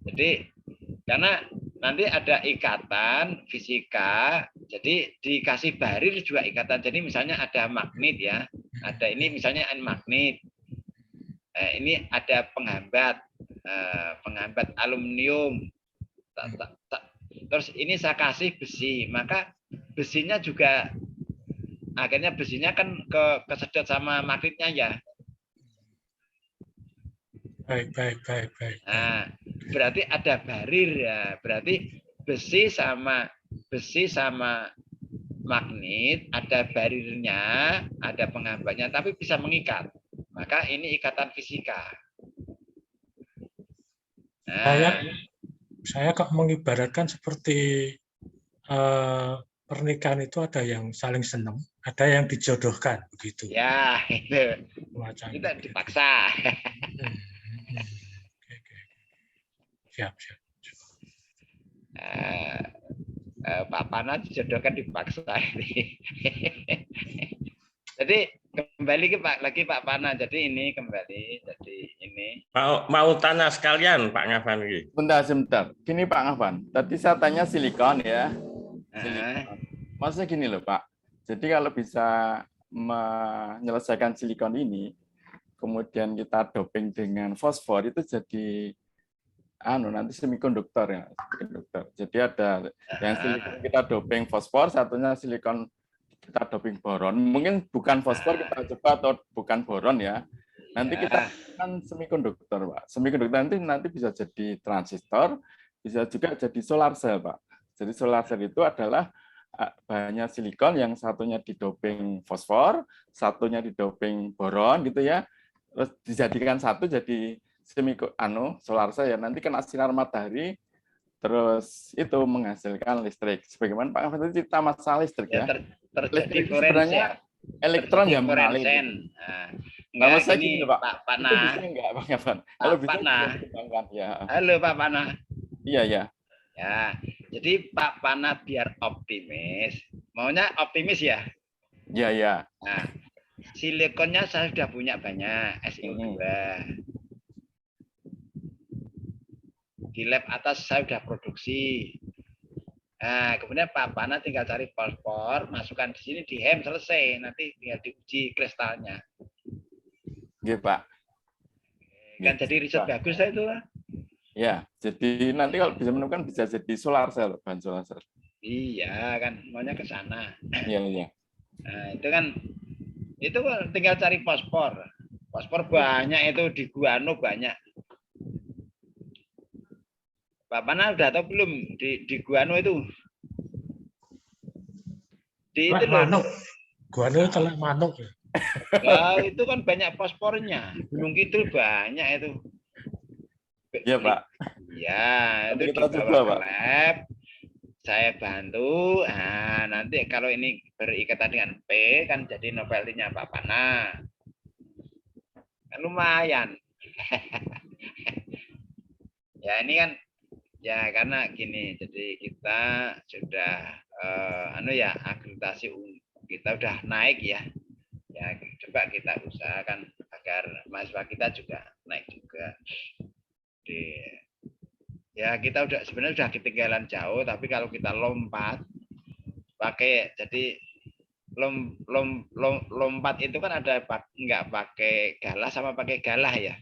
Jadi karena nanti ada ikatan fisika, jadi dikasih barir juga ikatan. Jadi misalnya ada magnet ya, ada ini misalnya magnet. Ini ada penghambat aluminium. Terus ini saya kasih besi, maka besinya juga akhirnya besinya kan kesedot sama magnetnya ya. Baik. Nah, berarti ada barir ya, berarti besi sama magnet ada barirnya, ada penghambatnya, tapi bisa mengikat. Maka ini ikatan fisika. Nah, saya kok mengibaratkan seperti pernikahan itu ada yang saling senang, ada yang dijodohkan begitu. Ya, itu. Kita dipaksa. Siap. Pak Pana dijodohkan dipaksa ini. Jadi kembali ke Pak Pana. Jadi ini kembali. Jadi ini. Mau tanya sekalian Pak Ngafan ini. Sebentar. Gini Pak Ngafan. Tadi saya tanya silikon ya. Silikon. Maksudnya gini loh Pak. Jadi kalau bisa menyelesaikan silikon ini, kemudian kita doping dengan fosfor itu jadi nanti semikonduktor ya. Jadi ada yang silikon kita doping fosfor, satunya silikon kita doping boron. Mungkin bukan fosfor kita coba atau bukan boron ya. Nanti kita kan semikonduktor, Pak. Semikonduktor nanti bisa jadi transistor, bisa juga jadi solar cell, Pak. Jadi solar cell itu adalah bahannya silikon, yang satunya didoping fosfor, satunya didoping boron gitu ya. Terus dijadikan satu jadi solar cell ya, nanti kena sinar matahari terus itu menghasilkan listrik. Sebagaimana Pak Afan tadi cerita masalah listrik ya. Terjadi Listrik itu fluorescen. sebenarnya elektron Terjadi yang mengalir. fluorescen. Nah, Enggak saya gini, gini Pak. Pak Itu Pana. bisa enggak Pak Afan? Kalau bisa Pana. dikembangkan ya. Halo Pak Pana. Iya ya. Ya, jadi Pak Pana biar optimis. Maunya optimis ya? Iya ya. Nah, silikonnya saya sudah punya banyak, SiO2. Di lab atas saya sudah produksi. Nah, kemudian Pak Pana tinggal cari fosfor, masukkan di sini, dihem, selesai. Nanti tinggal diuji kristalnya. Iya Pak. Kan jadi riset bagus lah itu. Ya, jadi nanti kalau bisa menemukan bisa jadi solar cell, bahan solar cell. Iya, kan maunya ke sana. Iya, iya. Nah, itu kan tinggal cari fosfor. Fosfor banyak itu di guano banyak. Pak Pana udah tahu belum di guano itu? Di itu loh. Manuk. Guano itu telek manuk. Nah, itu kan banyak fosfornya. Gunung Kidul banyak itu. Iya, Pak. Ya, itu kita dibawa coba, ke Pak. lab. Saya bantu. Nah, nanti kalau ini berikatan dengan P kan jadi novelty-nya Pak Pana. Kan lumayan. Ya, ini kan ya karena gini, jadi kita sudah akreditasi kita udah naik ya. Ya, coba kita usahakan agar mahasiswa kita juga naik juga. Ya kita sebenarnya udah ketinggalan jauh, tapi kalau kita lompat pakai jadi lompat itu kan ada nggak pakai galah sama pakai galah ya.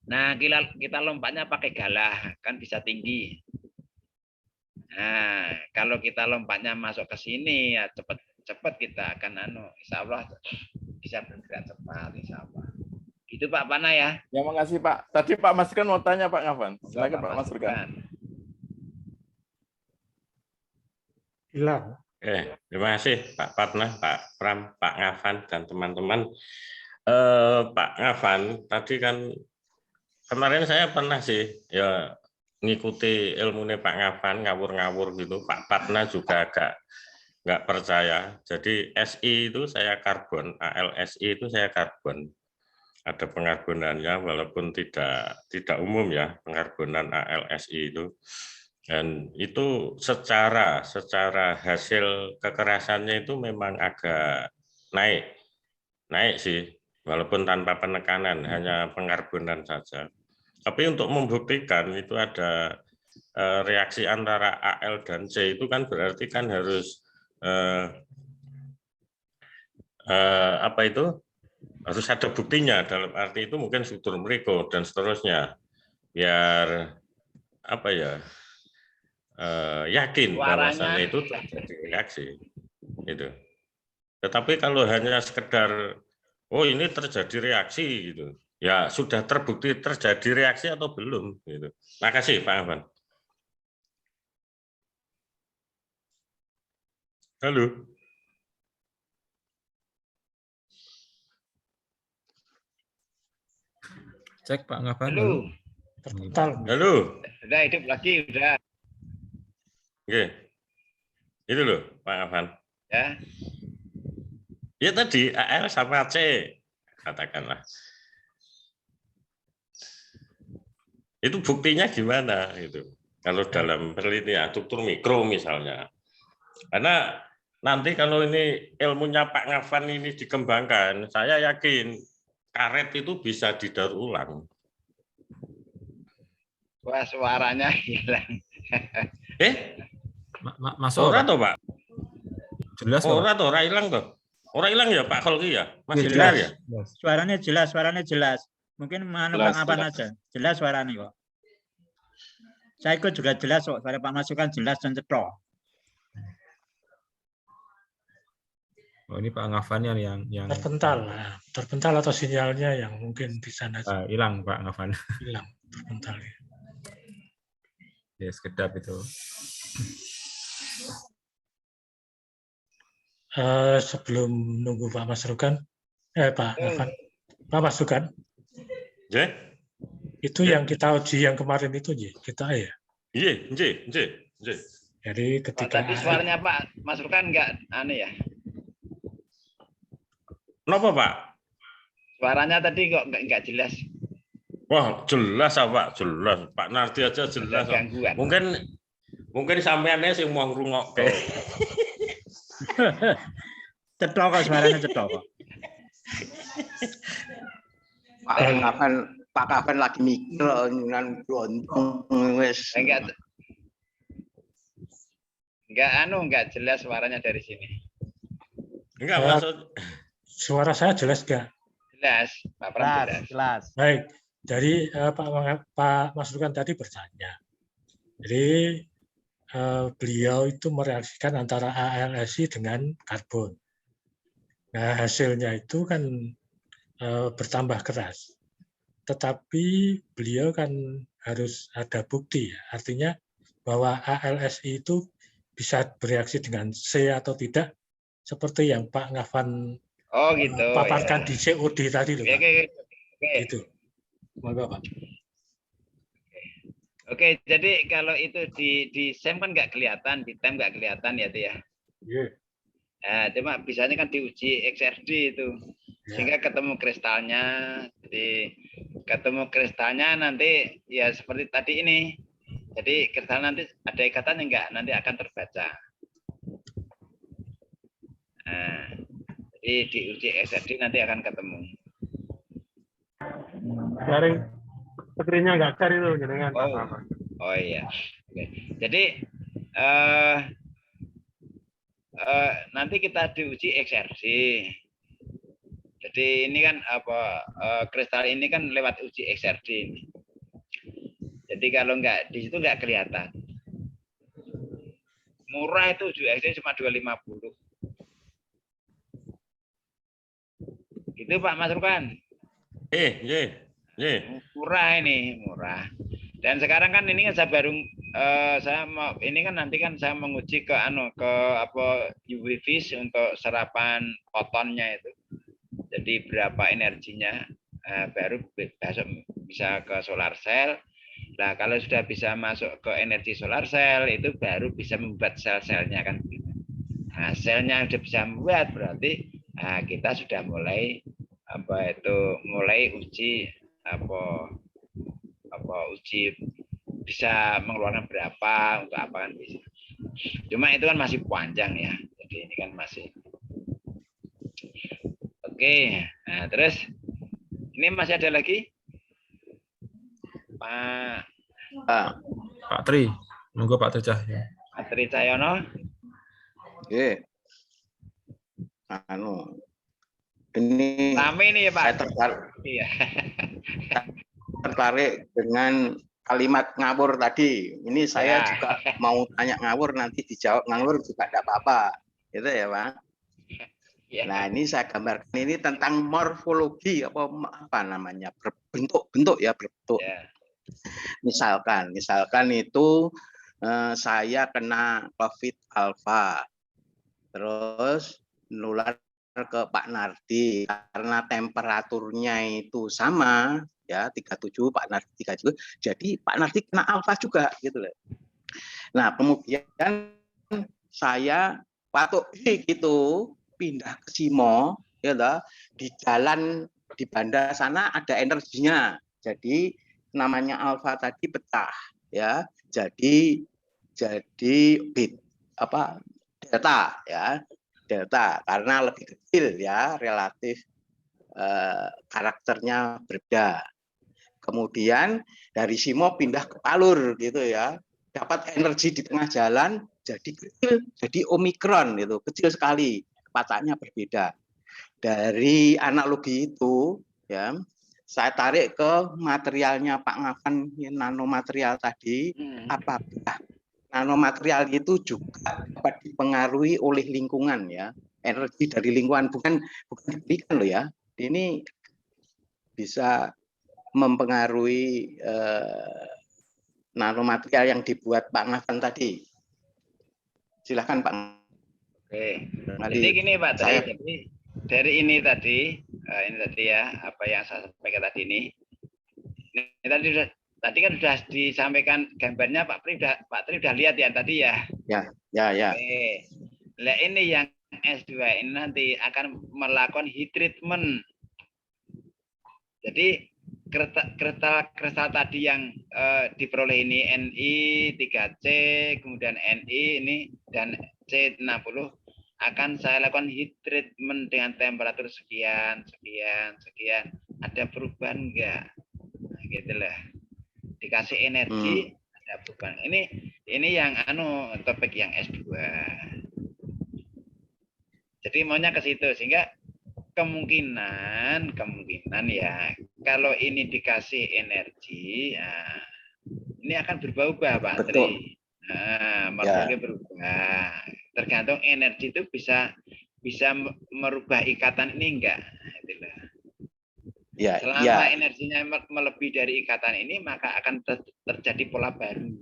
Nah kita lompatnya pakai galah kan bisa tinggi. Nah kalau kita lompatnya masuk ke sini ya cepat kita akan insya Allah bisa bergerak cepat insya Allah. Itu Pak Pana ya. Ya, makasih Pak. Tadi Pak Mas Burhan mau tanya Pak Ngafan. Silakan Pak Mas Burhan. Hilang. Terima kasih Pak Patna, Pak Pram, Pak Ngafan dan teman-teman. Pak Ngafan, tadi kan kemarin saya pernah sih ya ngikuti ilmunya Pak Ngafan ngawur-ngawur gitu. Pak Patna juga agak nggak percaya. Jadi Si itu saya karbon, AlSi itu saya karbon. Ada pengarbonannya walaupun tidak umum ya pengarbonan AlSi itu, dan itu secara hasil kekerasannya itu memang agak naik sih walaupun tanpa penekanan, hanya pengarbonan saja. Tapi untuk membuktikan itu ada reaksi antara Al dan C itu kan berarti kan harus harus ada buktinya, dalam arti itu mungkin struktur mereka dan seterusnya, biar yakin bahwasannya itu terjadi reaksi gitu. Tetapi kalau hanya sekedar ini terjadi reaksi gitu, ya sudah terbukti terjadi reaksi atau belum gitu. Makasih Pak Afan. Halo. Cek Pak Ngafan. Halo. Terpental. Halo. Udah hidup lagi, udah. Oke. Itu loh Pak Afan. Ya. Ya tadi Al sama C katakanlah. Itu buktinya gimana itu? Kalau dalam penelitian struktur mikro misalnya. Karena nanti kalau ini ilmunya Pak Ngafan ini dikembangkan, saya yakin karet itu bisa didaur ulang. Wah, suaranya hilang. Masuk ora toh, Pak? Jelas kok. Ora toh, ora ilang toh. Ora ilang ya Pak Kholki ya? Masih jelas. dengar ya? Suaranya jelas. Mungkin Pak Ngafan aja. Jelas suaranya kok. Saya ikut juga jelas kok. Suara Pak Masukan jelas dan cetok. Oh, ini Pak Ngafan yang terpental atau sinyalnya yang mungkin di sana hilang Pak Ngafan. Hilang, terpental. Ya, sekedap itu. Sebelum nunggu Pak Masrukan, Pak Afan, Pak Masrukan, Nggih. itu yang kita uji yang kemarin itu, kita ya. Nggih, nggih, nggih, nggih. Jadi Pak, ketika tadi suaranya Pak Masrukan enggak aneh ya? Napa, Pak? Suaranya tadi kok enggak jelas. Wah, jelas Pak, jelas. Pak Nardi aja jelas. Ada gangguan. Mungkin sampeannya sing mau ngrungokke. Oh. Cetok kok suaranya cetok kok. Pak Kapan lagi mikir nyunan blontong wis. Enggak jelas suaranya dari sini. Enggak maksud suara saya jelas enggak? Jelas, Pak Pram Jelas. Baik, jadi Pak Masrukan tadi bertanya. Jadi beliau itu mereaksikan antara ALSI dengan karbon. Nah, hasilnya itu kan bertambah keras. Tetapi beliau kan harus ada bukti, ya. Artinya bahwa ALSI itu bisa bereaksi dengan C atau tidak, seperti yang Pak Ngafan paparkan di COD tadi loh, Pak. Gitu. Monggo, Pak. Oke, jadi kalau itu di SEM kan nggak kelihatan, di TEM nggak kelihatan ya, itu ya. Yeah. Nah, cuma bisanya kan diuji XRD itu, sehingga ketemu kristalnya. Jadi ketemu kristalnya nanti ya seperti tadi ini. Jadi kristal nanti ada ikatannya enggak, nanti akan terbaca. Nah, jadi diuji XRD nanti akan ketemu. Garing screen-nya nggak share itu dengan Oh iya. Oke. Jadi nanti kita diuji XRD. Jadi ini kan kristal ini kan lewat uji XRD ini. Jadi kalau nggak di situ nggak kelihatan. Murah itu uji XRD cuma 250. Gitu Pak Masrukan. Murah ini, murah. Dan sekarang kan ini kan saya mau ini kan nanti kan saya menguji ke UV vis untuk serapan fotonnya itu. Jadi berapa energinya, baru besok bisa ke solar cell. Nah, kalau sudah bisa masuk ke energi solar cell itu baru bisa membuat sel-selnya kan. Nah, selnya sudah bisa membuat berarti kita sudah mulai mulai uji uji bisa mengeluarkan berapa untuk apa kan bisa. Cuma itu kan masih panjang ya. Jadi ini kan masih. Oke. Nah, terus ini masih ada lagi? Pak Tri, nunggu Pak Tri Cahyo. Pak Tri Cahyono. Nggih. Ini rame nih ya Pak. Saya tertarik. Iya. Tertarik dengan kalimat ngawur tadi. Ini saya juga mau tanya ngawur, nanti dijawab ngawur juga tidak apa-apa. Gitu ya Pak. Ya. Nah ini saya gambarkan ini tentang morfologi apa namanya berbentuk ya berbentuk. Ya. Misalkan itu saya kena COVID alpha, terus nular ke Pak Nardi karena temperaturnya itu sama ya 37, Pak Nardi 37, jadi Pak Nardi kena alfa juga gitu loh. Nah kemudian saya waktu gitu pindah ke Simo ya lah, di jalan di bandar sana ada energinya, jadi namanya alfa tadi pecah ya, jadi delta ya, delta karena lebih kecil ya, relatif karakternya berbeda. Kemudian dari Simo pindah ke Palur gitu ya, dapat energi di tengah jalan jadi kecil, jadi omikron gitu, kecil sekali, kecepatannya berbeda. Dari analogi itu ya, saya tarik ke materialnya Pak Ngafan, nanomaterial tadi, apakah nanomaterial itu juga dapat dipengaruhi oleh lingkungan ya, energi dari lingkungan, bukan diberikan loh ya, ini bisa mempengaruhi nanomaterial yang dibuat Pak Ngafan tadi. Silahkan Pak. Oke. Mari, Jadi gini Pak Tri, saya- jadi dari ini tadi ya apa yang saya sampaikan tadi ini tadi kan sudah disampaikan gambarnya Pak Tri udah lihat ya tadi ya. Ya. Oke. Nah, ini yang S2 ini nanti akan melakukan heat treatment. Jadi kristal tadi yang diperoleh ini Ni 3C, kemudian Ni ini dan C60 akan saya lakukan heat treatment dengan temperatur sekian. Ada perubahan enggak? Nah, gitulah. Dikasih energi ada perubahan. Ini yang topik yang S2. Jadi maunya ke situ sehingga kemungkinan ya kalau ini dikasih energi, nah, ini akan berubah-ubah Pak Tri. Morfologi berubah. Tergantung energi itu bisa merubah ikatan ini enggak. Itulah. Selama energinya melebihi dari ikatan ini maka akan terjadi pola baru.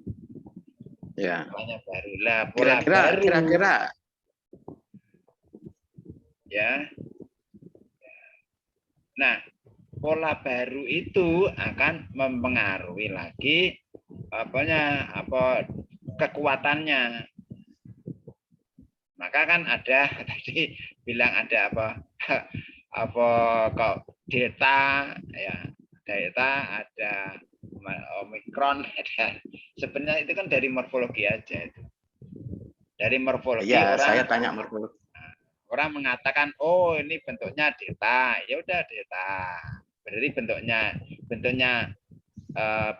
Ya. Polanya baru lah. Pola baru. Kira-kira. Ya. Nah, pola baru itu akan mempengaruhi lagi kekuatannya. Maka kan ada tadi bilang ada kok delta ya, ada omikron ada. Sebenarnya itu kan dari morfologi aja itu. Dari morfologi saya tanya morfologi. Orang mengatakan, oh ini bentuknya delta, ya udah delta. Berarti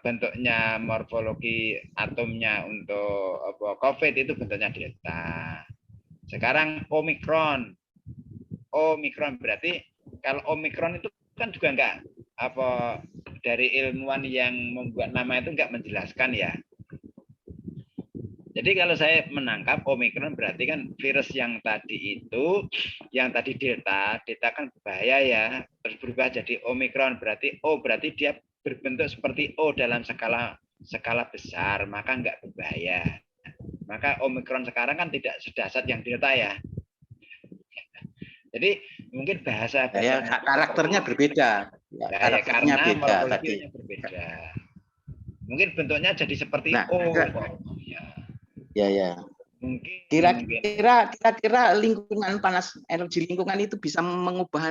bentuknya morfologi atomnya untuk COVID itu bentuknya delta. Sekarang omikron berarti kalau omikron itu kan juga enggak dari ilmuwan yang membuat nama itu enggak menjelaskan ya. Jadi kalau saya menangkap omikron berarti kan virus yang tadi delta kan berbahaya ya, terus berubah jadi omikron berarti dia berbentuk seperti O dalam skala besar, maka enggak berbahaya. Maka omikron sekarang kan tidak sedahsyat yang delta ya. Jadi mungkin bahasa karakternya berbeda. Karakternya beda tadi. Berbeda. Mungkin bentuknya jadi seperti O. Ya. Mungkin kira-kira lingkungan panas, energi lingkungan itu bisa mengubah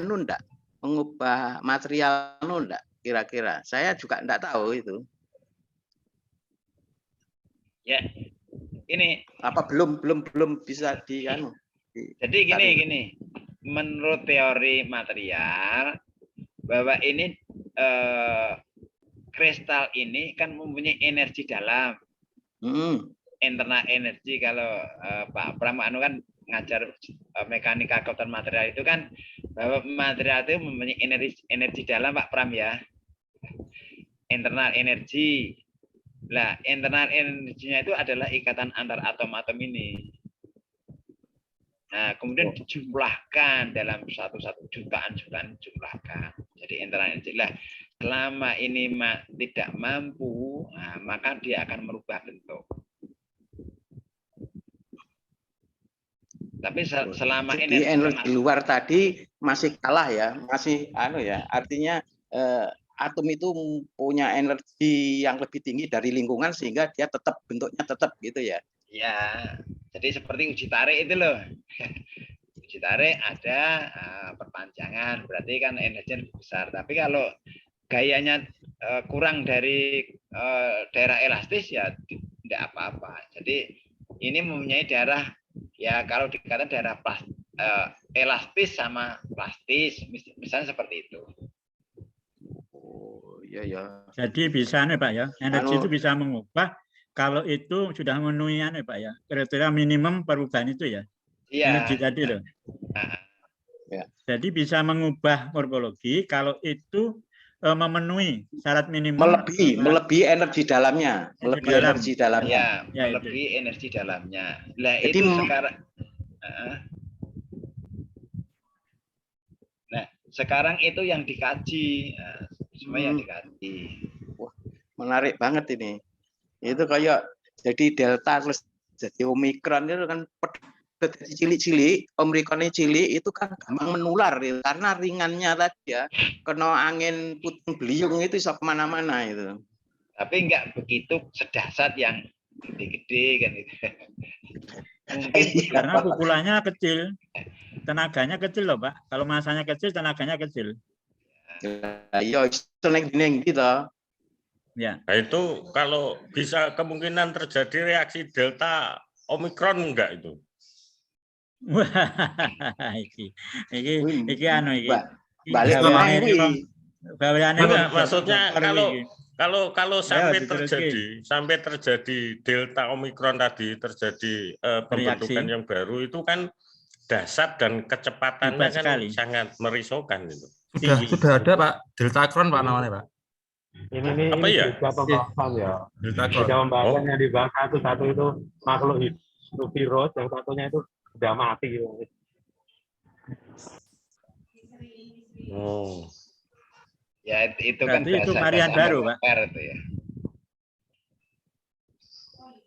mengubah material enggak? Kira-kira saya juga enggak tahu itu. Ya. Ini belum bisa Jadi gini. Menurut teori material bahwa ini kristal ini kan mempunyai energi dalam. Internal energi kalau Pak Pram kan ngajar mekanika komponen material itu kan bahwa material itu mempunyai energi dalam Pak Pram ya. Internal energi. Nah, internal energinya itu adalah ikatan antar atom-atom ini. Nah, kemudian dijumlahkan dalam satu jutaan jumlahkan. Jadi internal energi lah. Selama ini tidak mampu, maka dia akan merubah bentuk. Tapi selama energi luar tadi masih kalah ya, masih artinya atom itu punya energi yang lebih tinggi dari lingkungan sehingga dia bentuknya tetap gitu ya. Ya, jadi seperti uji tarik itu loh. Uji tarik ada perpanjangan, berarti kan energinya lebih besar. Tapi kalau gayanya kurang dari daerah elastis ya tidak apa-apa. Jadi ini mempunyai daerah ya kalau dikatakan daerah elastis sama plastis, misalnya seperti itu. Oh iya. Jadi bisa nih Pak ya, energi itu bisa mengubah kalau itu sudah memenuhi Pak ya, kriteria minimum perubahan itu ya. Iya. Energi tadi loh. Ya. Jadi bisa mengubah morfologi kalau itu memenuhi syarat minimum melebihi energi dalamnya, energi dalamnya. Ya, melebihi energi dalamnya. Nah, jadi, itu sekarang sekarang itu yang dikaji. Semua yang dikaji. Wah, menarik banget ini. Itu kayak jadi delta plus Jadi Omikron itu kan cilik-cilik, Omikronnya cilik itu kan gampang menular ya. Karena ringannya tadi ya, kena angin puting beliung itu bisa kemana-mana itu. Tapi enggak begitu sedahsyat yang gede-gede kan itu. Mungkin Karena pukulannya kecil, tenaganya kecil loh Pak. Kalau masanya kecil, tenaganya kecil. Iya, itu neng gitu. Ya. Nah, itu kalau bisa kemungkinan terjadi reaksi Delta Omikron enggak itu? Wah, iki anu iki. Balik ke gaweane Enggak, maksudnya kalau sampai diteruskan. terjadi Delta Omikron tadi, terjadi pembentukan Reaksi. yang baru itu kan dahsyat dan kecepatannya Hebat kan sekali. sangat merisaukan itu. Sudah ada Pak, Deltacron Pak namanya Pak. Ini Apa ya? beda pembahasan ya. Deltacron. Beda pembahasan yang dibahas satu itu makhluk hidup virus, yang satunya itu sudah mati gitu. Oh. ya itu kan Berarti itu varian baru, Pak. Itu ya.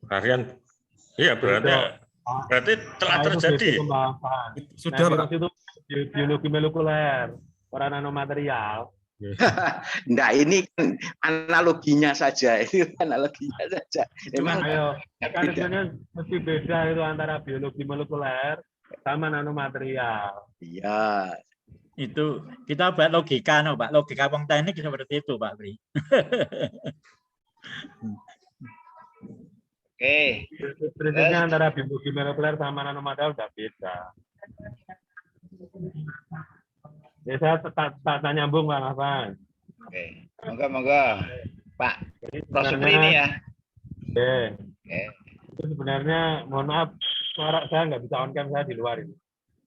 Varian. Iya, berarti telah terjadi. Sudah Pak. Itu biologi molekuler, orang nanomaterial. Nah ini kan analoginya saja, itu analoginya saja. Memang ayo, mekanismenya mesti beda itu antara biologi molekuler sama nanomaterial. Iya. Itu kita buat logika, no, Pak. Logika wong teknik seperti itu, Pak Bri. Oke. Prinsipnya antara biologi molekuler sama nanomaterial udah beda. Ya saya tak nyambung Bang Afan. Oke. Moga-moga Pak Prosupri ini ya. Oke. Oke. Itu sebenarnya mohon maaf suara saya nggak bisa on cam, saya di luar ini.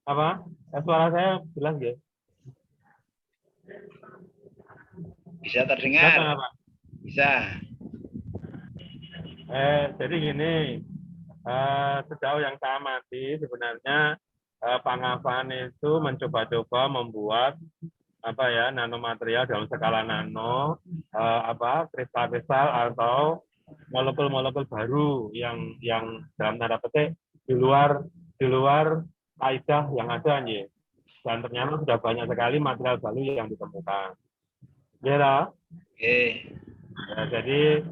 Apa? Suara saya jelas ya? Bisa terdengar. Apa? Bisa. Jadi gini, sejauh yang saya amati sebenarnya Pak Ngafan itu mencoba-coba membuat nanomaterial dalam skala nano, kristal-kristal atau molekul-molekul baru yang dalam tanda petik di luar kaidah yang ada nih. Dan ternyata sudah banyak sekali material baru yang ditemukan. Ya, ya, jadi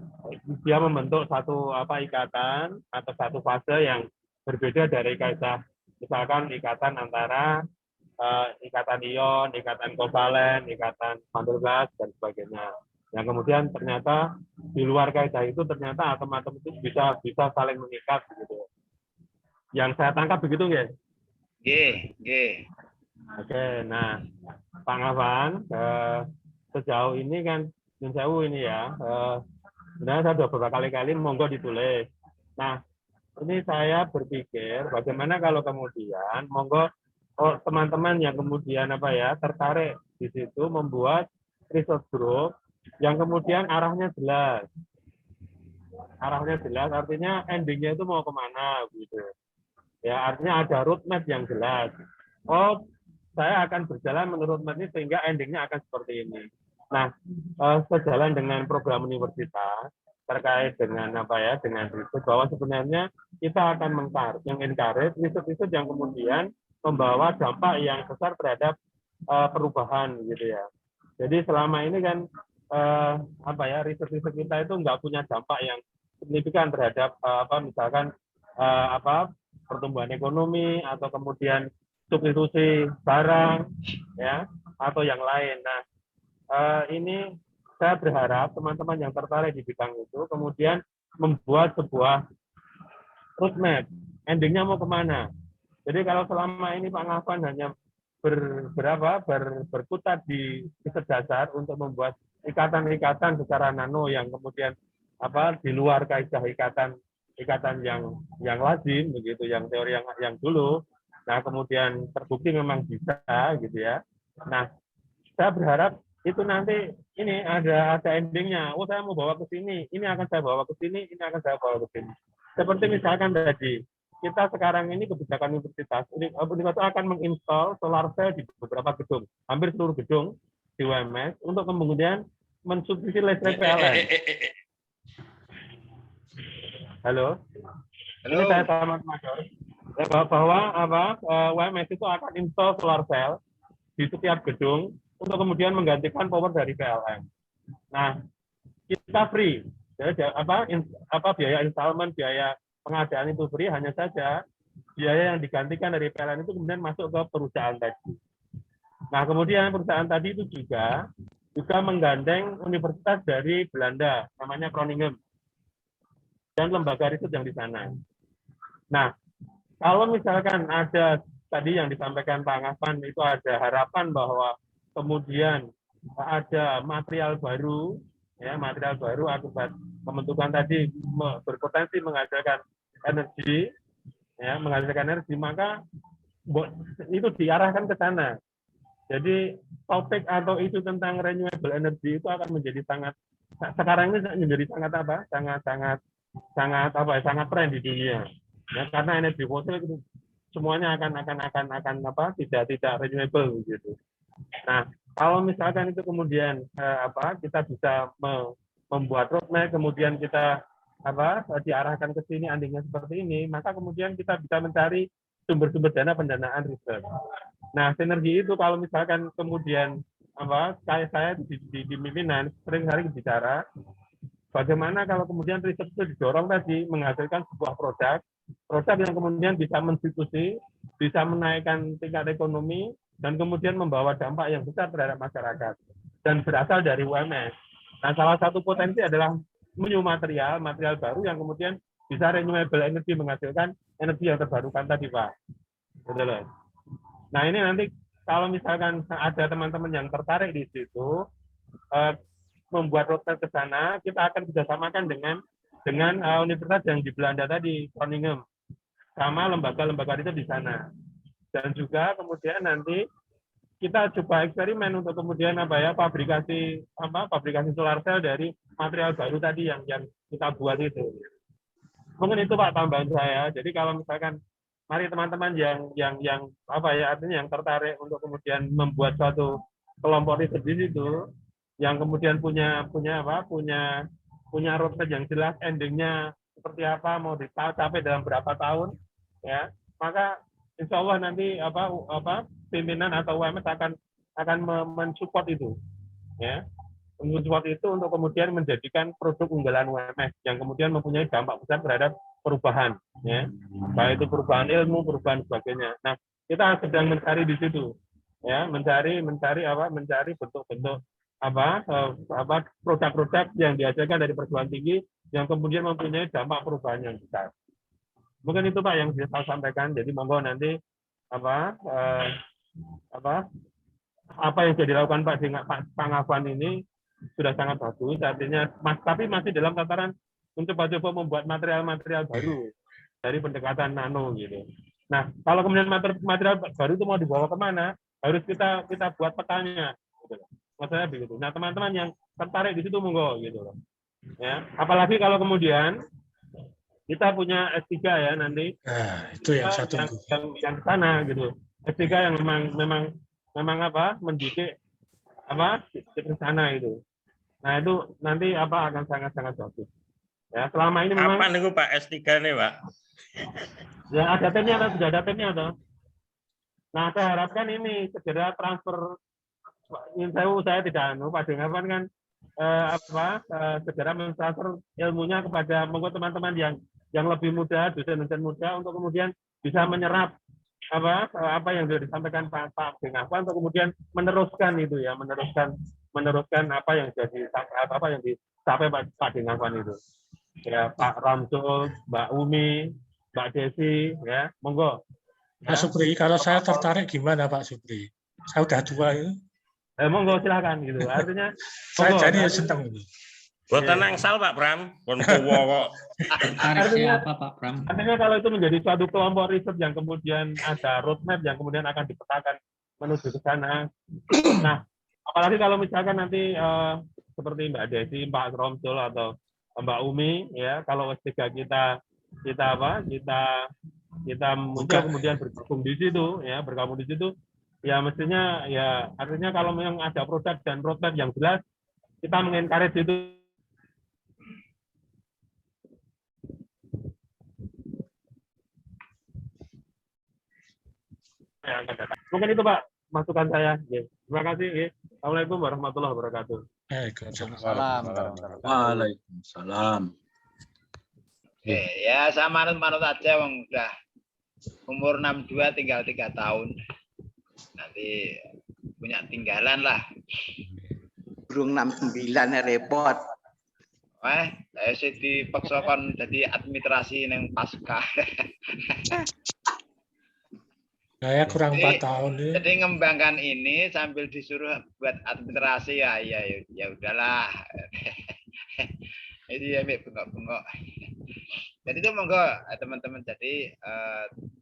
dia membentuk satu ikatan atau satu fase yang berbeda dari kaidah, misalkan ikatan antara ikatan ion, ikatan kovalen, ikatan mantel gas dan sebagainya. Yang kemudian ternyata di luar kaidah itu ternyata atom-atom itu bisa saling mengikat begitu. Yang saya tangkap begitu nggak? Oke, nah Pak Ngafan, sejauh ini kan Sewu ini ya, sebenarnya saya sudah beberapa kali monggo ditulis. Nah, ini saya berpikir bagaimana kalau kemudian monggo teman-teman yang kemudian tertarik di situ membuat research group yang kemudian arahnya jelas. Arahnya jelas artinya endingnya itu mau kemana gitu. Ya, artinya ada roadmap yang jelas. Oh, saya akan berjalan menurut roadmap ini sehingga endingnya akan seperti ini. Nah, sejalan dengan program universitas terkait dengan dengan riset bahwa sebenarnya kita akan mengencourage riset-riset yang kemudian membawa dampak yang besar terhadap perubahan gitu ya. Jadi selama ini kan riset-riset kita itu nggak punya dampak yang signifikan terhadap misalkan pertumbuhan ekonomi atau kemudian substitusi barang ya atau yang lain. Nah, ini saya berharap teman-teman yang tertarik di bidang itu kemudian membuat sebuah roadmap, endingnya mau kemana. Jadi kalau selama ini Pak Ngafan hanya berkutat di riset dasar untuk membuat ikatan-ikatan secara nano yang kemudian di luar kaidah ikatan yang lazim begitu, yang teori yang dulu. Nah, kemudian terbukti memang bisa gitu ya. Nah, saya berharap itu nanti ini ada endingnya. Oh, saya mau bawa ke sini, ini akan saya bawa ke sini, ini akan saya bawa ke sini. Seperti misalkan tadi, kita sekarang ini kebijakan universitas akan menginstal solar cell di beberapa gedung, hampir seluruh gedung di UMS untuk kemudian mensubsidi listrik PLN. Halo? Ini saya sama Mas Dor. Bahwa WMS itu akan install solar cell di setiap gedung untuk kemudian menggantikan power dari PLN. Nah, kita free. Jadi biaya installment, biaya pengadaan itu free, hanya saja biaya yang digantikan dari PLN itu kemudian masuk ke perusahaan tadi. Nah, kemudian perusahaan tadi itu juga menggandeng universitas dari Belanda, namanya Groningen, dan lembaga riset yang di sana. Nah, kalau misalkan ada tadi yang disampaikan Pak Ngafan, itu ada harapan bahwa kemudian ada material baru, ya material baru akibat pembentukan tadi berpotensi menghasilkan energi, ya menghasilkan energi, maka itu diarahkan ke sana. Jadi topik atau isu tentang renewable energy itu akan menjadi sangat sekarang ini menjadi sangat tren di dunia. Ya, karena energi fosil itu semuanya akan tidak renewable gitu. Nah, kalau misalkan itu kemudian kita bisa membuat roadmap, kemudian kita diarahkan ke sini, endingnya seperti ini, maka kemudian kita bisa mencari sumber-sumber dana pendanaan riset. Nah, sinergi itu kalau misalkan kemudian saya di pimpinan sering kali bicara bagaimana kalau kemudian riset itu didorong tadi menghasilkan sebuah produk yang kemudian bisa menstitusi, bisa menaikkan tingkat ekonomi, dan kemudian membawa dampak yang besar terhadap masyarakat dan berasal dari UMS. Nah, salah satu potensi adalah new material baru yang kemudian bisa renewable energy, menghasilkan energi yang terbarukan tadi, Pak. Betul. Nah, ini nanti kalau misalkan ada teman-teman yang tertarik di situ membuat roadmap ke sana, kita akan bekerjasamakan dengan universitas yang di Belanda tadi, Groningen, sama lembaga-lembaga riset di sana. Dan juga kemudian nanti kita coba eksperimen untuk kemudian pabrikasi solar cell dari material baru tadi yang kita buat itu. Mungkin itu Pak tambahan saya. Jadi kalau misalkan mari teman-teman artinya yang tertarik untuk kemudian membuat suatu kelompok riset di situ, yang kemudian punya roadmap yang jelas, endingnya seperti apa, mau dicapai dalam berapa tahun, ya maka insya Allah nanti pimpinan atau UMS akan mensupport itu, ya mensupport itu untuk kemudian menjadikan produk unggulan UMS yang kemudian mempunyai dampak besar terhadap perubahan, ya baik itu perubahan ilmu, perubahan sebagainya. Nah, kita sedang mencari di situ, ya mencari bentuk-bentuk produk-produk yang dihasilkan dari perguruan tinggi yang kemudian mempunyai dampak perubahan yang besar. Mungkin itu Pak yang bisa saya sampaikan. Jadi monggo nanti apa yang sudah dilakukan Pak Ngafan ini sudah sangat bagus. Artinya tapi masih dalam tataran mencoba-coba membuat material-material baru dari pendekatan nano gitu. Nah, kalau kemudian material baru itu mau dibawa kemana, harus kita buat petanya. Gitu. Maksudnya begitu. Nah, teman-teman yang tertarik di situ monggo gitu loh. Ya, apalagi kalau kemudian kita punya S3 ya nanti. Nah, itu yang saya tunggu. Yang ke sana gitu. S3 yang memang mendidik di sana itu. Nah, itu nanti akan sangat-sangat bagus. Ya, selama ini memang kapan itu Pak S3 nih, Pak? Ya, ada timnya atau sudah ada timnya atau? Nah, saya harapkan ini segera transfer. Saya tidak Pak Dengawan kan segera mentransfer ilmunya kepada teman-teman yang lebih muda, dosen-dosen muda untuk kemudian bisa menyerap apa yang sudah disampaikan Pak Dengawan untuk kemudian meneruskan itu ya, meneruskan apa yang dicapai Pak Dengawan itu. Ya, Pak Ramsul, Mbak Umi, Mbak Desi, ya, monggo. Pak Supri, kalau saya tertarik gimana Pak Supri? Saya udah tua itu. Monggo silakan gitu. Artinya saya jadi senang ini. Buat tenang sal Pak Pram, kok. Artinya apa Pak Pram? Artinya kalau itu menjadi suatu kelompok riset yang kemudian ada roadmap yang kemudian akan dipetakan menuju ke sana. Nah, apalagi kalau misalkan nanti seperti Mbak Desi, Pak Romsul atau Mbak Umi, ya kalau S3 kita muncul kemudian bergabung di situ, ya mestinya ya artinya kalau memang ada produk dan roadmap yang jelas, kita mengencourage itu. yang akan datang. Mungkin itu Pak masukan saya. Terima kasih. Assalamualaikum warahmatullahi wabarakatuh. Waalaikumsalam. Ya saya manut-manut aja, wong udah umur 62 tinggal 3 tahun. Nanti punya tinggalan lah. Burung 69 repot. Saya sih dipaksa kon jadi administrasi neng pasca. Saya kurang 4 tahun ini. Jadi ngembangkan ini sambil disuruh buat administrasi ya udahlah. Itu ya bengok-bengok. Jadi itu monggo teman-teman. Jadi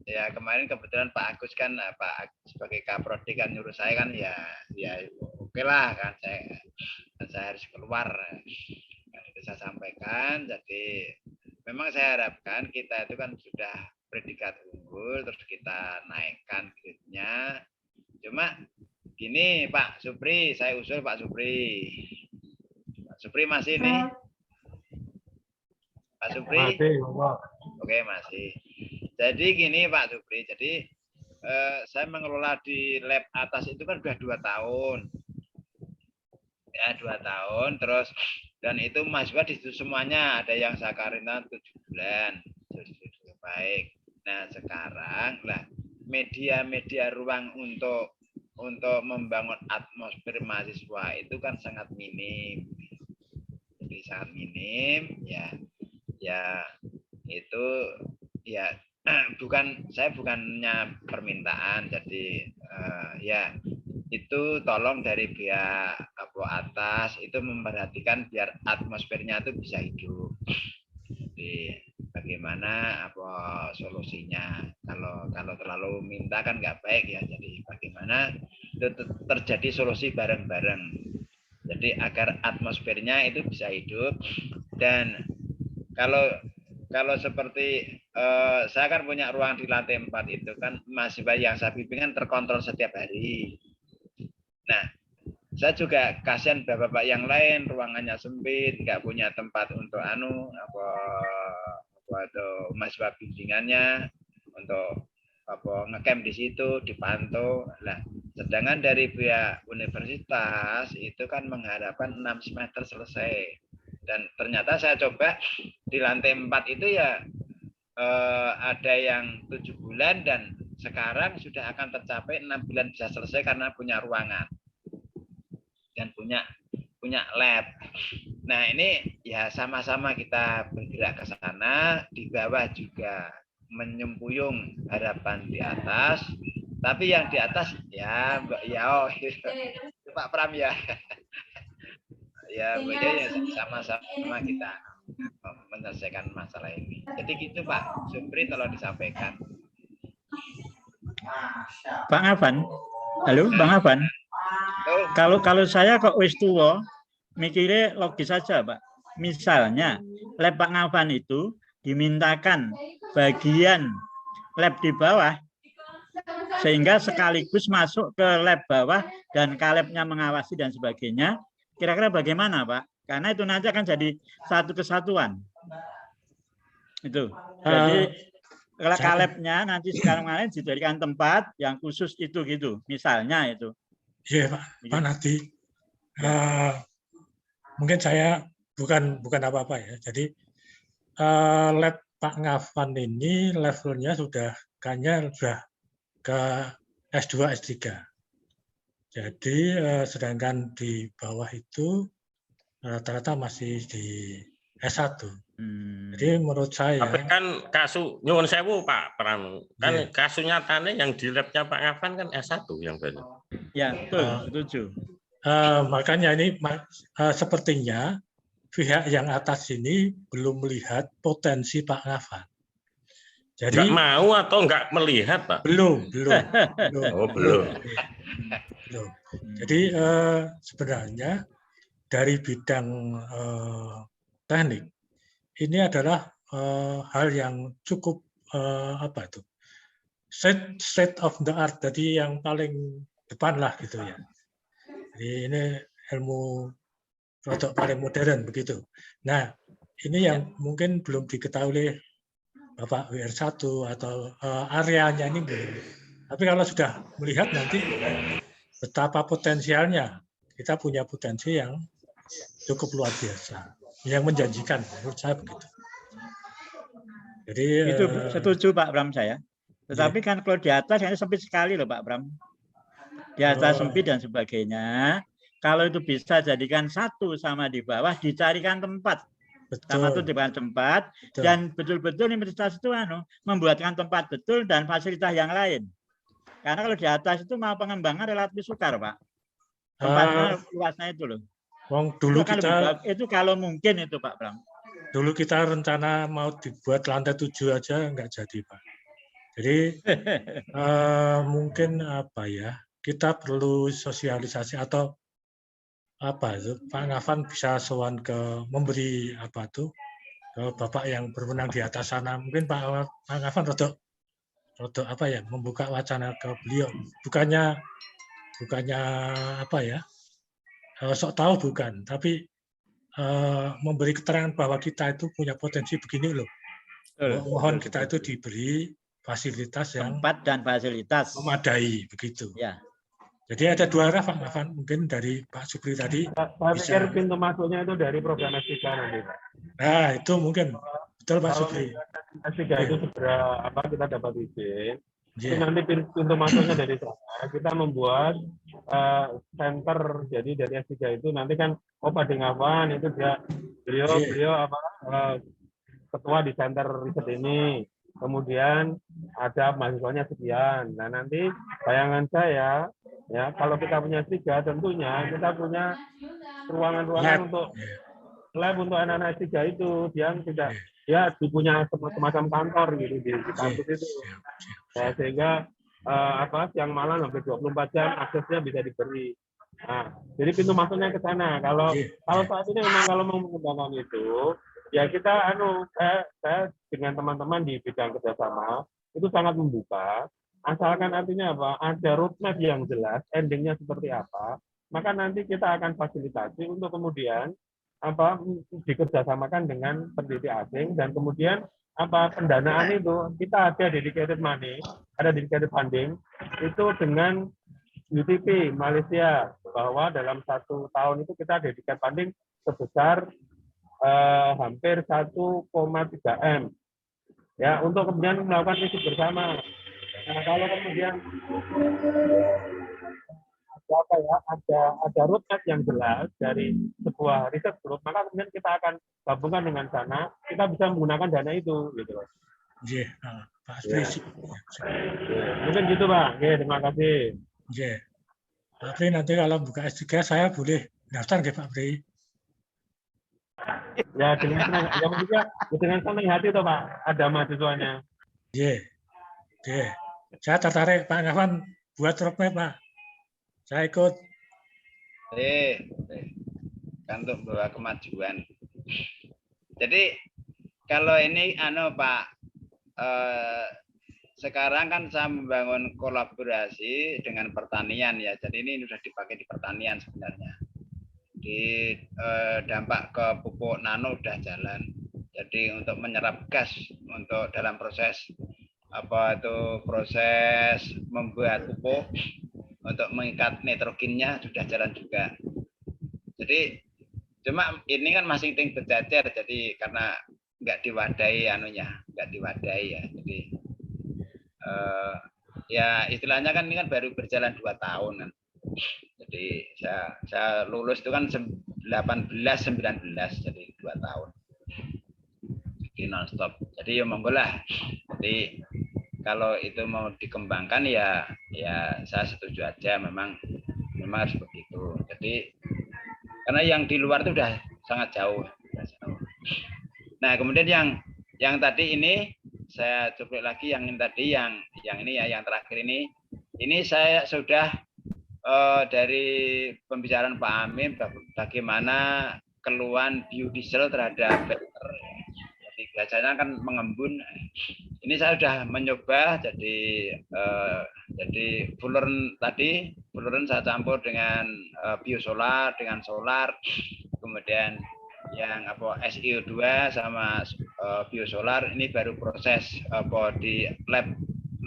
ya kemarin kebetulan Pak Agus kan Pak Agus sebagai Kaprodi kan nyuruh saya kan ya oke lah kan saya harus keluar. Itu saya sampaikan. Jadi memang saya harapkan kita itu kan sudah predikat unggul terus kita naikkan grade-nya. Cuma gini Pak Supri, saya usul Pak Supri. Pak Supri masih nih? Pak Supri? Masih, Oke, masih. Jadi gini Pak Supri, jadi saya mengelola di lab atas itu kan sudah 2 tahun. Ya, 2 tahun terus dan itu mahasiswa di situ semuanya, ada yang sakarina 7 bulan. Baik. Nah, sekarang lah media-media ruang untuk membangun atmosfer mahasiswa itu kan sangat minim. Jadi sangat minim ya itu ya saya bukannya permintaan, jadi ya itu tolong dari pihak atas itu memperhatikan biar atmosfernya itu bisa hidup. Jadi bagaimana solusinya? Kalau terlalu minta kan nggak baik ya. Jadi bagaimana itu terjadi solusi bareng-bareng. Jadi agar atmosfernya itu bisa hidup. Dan kalau seperti saya kan punya ruang di lantai 4 itu kan mahasiswa yang saya bimbing kan terkontrol setiap hari. Nah, saya juga kasihan bapak-bapak yang lain ruangannya sempit, nggak punya tempat untuk atau mahasiswa bimbingannya untuk ngecamp di situ, dipantau. Nah, sedangkan dari pihak universitas itu kan mengharapkan 6 semester selesai. Dan ternyata saya coba di lantai 4 itu ya ada yang 7 bulan dan sekarang sudah akan tercapai 6 bulan bisa selesai karena punya ruangan dan punya lab. Nah, ini ya sama-sama kita bergerak ke sana, di bawah juga menyempuyung harapan di atas, tapi yang di atas ya Mbak Yao, Pak Pram ya. Ya, ya sama-sama kita menyelesaikan masalah ini. Jadi gitu Pak Supri, tolong disampaikan. Bang Afan, halo Bang Afan. Kalau saya kok wis tua, mikirnya logis saja Pak. Misalnya lab Pak Afan itu dimintakan bagian lab di bawah, sehingga sekaligus masuk ke lab bawah dan kalabnya mengawasi dan sebagainya. Kira-kira bagaimana Pak? Karena itu nanti akan jadi satu kesatuan. Itu. Jadi kalabnya nanti sekarang dijadikan tempat yang khusus itu gitu. Misalnya itu. Iya Pak Nadi. Mungkin saya bukan apa-apa ya. Jadi lab Pak Ngafan ini levelnya sudah kayaknya sudah ke S2, S3. Jadi sedangkan di bawah itu rata-rata masih di S1. Jadi menurut saya. Tapi kan kasus nyuwun sewu Pak Pram, kan kasus nyatanya yang di labnya Pak Ngafan kan S1 yang banyak. Ya betul, setuju. Makanya ini sepertinya pihak yang atas ini belum melihat potensi Pak Ngafan. Jadi nggak mau atau nggak melihat Pak? Belum. Oh, belum. Jadi sebenarnya dari bidang teknik ini adalah hal yang cukup state of the art, jadi yang paling depan lah gitu ya. Jadi ini ilmu produk paling modern begitu. Nah, ini yang mungkin belum diketahui Bapak WR1 atau areanya ini belum. Tapi kalau sudah melihat nanti betapa potensialnya, kita punya potensi yang cukup luar biasa, yang menjanjikan, menurut saya begitu. Jadi itu setuju Pak Bram saya. Tetapi kan kalau di atas kan sempit sekali loh Pak Bram. Di atas sempit dan sebagainya. Kalau itu bisa jadikan satu sama di bawah, dicarikan tempat. Sama itu diberikan tempat dan betul-betul universitas itu membuatkan tempat betul dan fasilitas yang lain. Karena kalau di atas itu mau pengembangan relatif sukar, Pak. Tempatnya luasnya itu loh. Dulu itu kalau mungkin itu Pak Bram. Dulu kita rencana mau dibuat lantai 7 aja nggak jadi, Pak. Jadi mungkin apa ya? Kita perlu sosialisasi atau apa itu Pak Ngafan bisa sowan ke memberi apa tuh ke Bapak yang berwenang di atas sana. Mungkin Pak Ngafan rodok apa ya, membuka wacana ke beliau, bukannya apa ya, sok tahu bukan, tapi memberi keterangan bahwa kita itu punya potensi begini loh. Mohon kita itu diberi fasilitas yang tempat dan fasilitas memadai begitu. Ya. Jadi ada dua arah Pak Ngafan, mungkin dari Pak Supri tadi. Saya pikir pintu masuknya itu dari program S3 nanti, Pak. Nah, itu mungkin betul Pak Supri. S3 itu segera kita dapat izin. Itu nanti pintu masuknya dari sana. Kita membuat center, jadi dari S3 itu nanti kan Pak Ngafan itu beliau ketua di center riset ini. Kemudian ada mahasiswanya sekian. Nah nanti bayangan saya ya kalau kita punya S3 tentunya kita punya ruangan-ruangan untuk lab untuk anak-anak S3 itu yang tidak dipunya semacam kantor gitu di kampus itu. Ya, sehingga siang malam sampai 24 jam aksesnya bisa diberi. Nah, jadi pintu masuknya ke sana. Kalau saat ini memang kalau mau mengembangkan itu ya kita saya dengan teman-teman di bidang kerjasama itu sangat membuka, asalkan artinya apa, ada roadmap yang jelas, endingnya seperti apa, maka nanti kita akan fasilitasi untuk kemudian dikerjasamakan dengan peneliti asing dan kemudian pendanaan itu kita ada dedicated money, ada dedicated funding itu dengan UTP Malaysia bahwa dalam 1 tahun itu kita dedicated funding sebesar hampir 1,3 M ya untuk kemudian melakukan riset bersama. Nah, kalau kemudian ada roadmap yang jelas dari sebuah riset group, maka kemudian kita akan gabungkan dengan sana, kita bisa menggunakan dana itu gitu loh. Iya, Pak Supri. Mungkin gitu Pak. Oke, terima kasih. Iya. Tapi nanti kalau buka S3 saya boleh daftar nggih Pak Pri? Ya dengan senang hati toh Pak, ada mahasiswanya. Iya. Saya tertarik Pak Ngafan buat roadmap Pak. Saya ikut. Kan untuk bawa kemajuan. Jadi kalau ini Pak, sekarang kan saya membangun kolaborasi dengan pertanian ya. Jadi ini sudah dipakai di pertanian sebenarnya. Di dampak ke pupuk nano udah jalan. Jadi untuk menyerap gas untuk dalam proses proses membuat pupuk untuk mengikat nitrogennya sudah jalan juga. Jadi cuma ini kan masih tinggi berjajar, jadi karena nggak diwadahi nggak diwadahi ya. Jadi ya istilahnya kan ini kan baru berjalan 2 tahun kan. Jadi saya lulus itu kan 18-19, jadi 2 tahun. Jadi nonstop. Jadi ya monggo lah. Jadi kalau itu mau dikembangkan ya saya setuju aja, memang harus begitu. Jadi karena yang di luar itu udah sangat jauh. Nah kemudian yang tadi ini saya coba lagi yang tadi yang ini ya, yang terakhir ini saya sudah dari pembicaraan Pak Amin bagaimana keluhan biodiesel terhadap filter. Jadi biasanya kan mengembun. Ini saya sudah mencoba jadi fluoren saya campur dengan biosolar, dengan solar, kemudian yang SiO2 sama biosolar ini baru proses di lab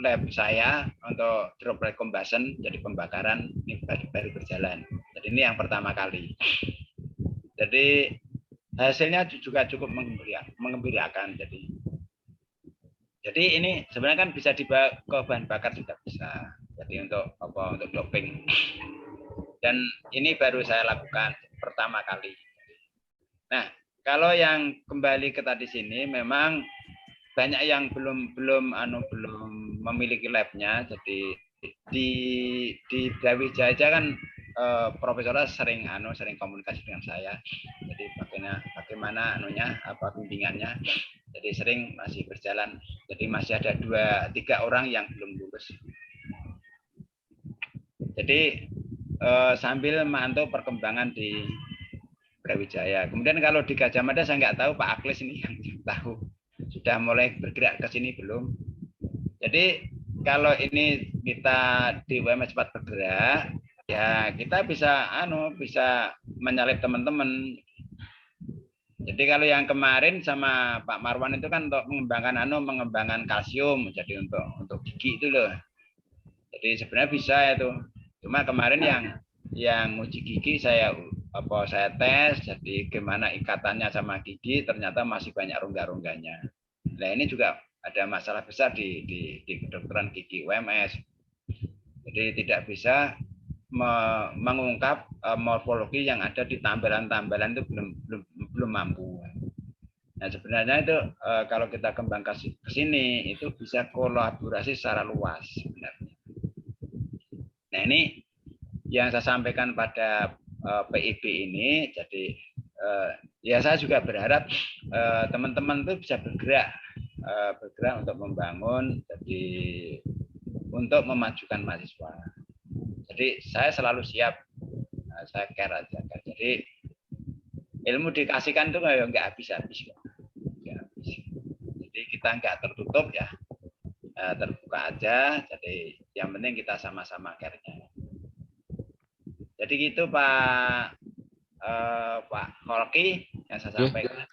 lab saya untuk droplet combustion, jadi pembakaran ini baru berjalan. Jadi ini yang pertama kali. Jadi hasilnya juga cukup mengembirakan. Jadi ini sebenarnya kan bisa dibawa ke bahan bakar juga bisa. Jadi untuk apa? Untuk doping. Dan ini baru saya lakukan pertama kali. Nah, kalau yang kembali ke tadi sini memang banyak yang belum memiliki labnya. Jadi di Brawijaya kan profesornya sering komunikasi dengan saya. Jadi bagaimana bimbingannya. Jadi sering masih berjalan. Jadi masih ada 2-3 orang yang belum lulus. Jadi sambil memantau perkembangan di Brawijaya. Kemudian kalau di Gajah Mada saya nggak tahu, Pak Aklis ini yang tahu. Sudah mulai bergerak ke sini belum? Jadi kalau ini kita di UMS cepat bergerak, ya kita bisa menyalip teman-teman. Jadi kalau yang kemarin sama Pak Marwan itu kan untuk mengembangkan kalsium, jadi untuk gigi itu loh. Jadi sebenarnya bisa itu. Cuma kemarin yang uji gigi saya tes, jadi gimana ikatannya sama gigi, ternyata masih banyak rongga-rongganya. Nah ini juga ada masalah besar di kedokteran gigi UMS. Jadi tidak bisa mengungkap morfologi yang ada di tambalan-tambalan itu belum mampu. Nah sebenarnya itu kalau kita kembangkan ke sini itu bisa kolaborasi secara luas sebenarnya. Nah ini yang saya sampaikan pada PIB ini, jadi ya saya juga berharap teman-teman itu bisa bergerak untuk membangun, jadi untuk memajukan mahasiswa. Jadi saya selalu siap, saya care aja. Jadi ilmu dikasihkan itu nggak habis-habis. Jadi kita nggak tertutup ya, terbuka aja. Jadi yang penting kita sama-sama care-nya. Jadi gitu Pak Holki yang saya sampaikan.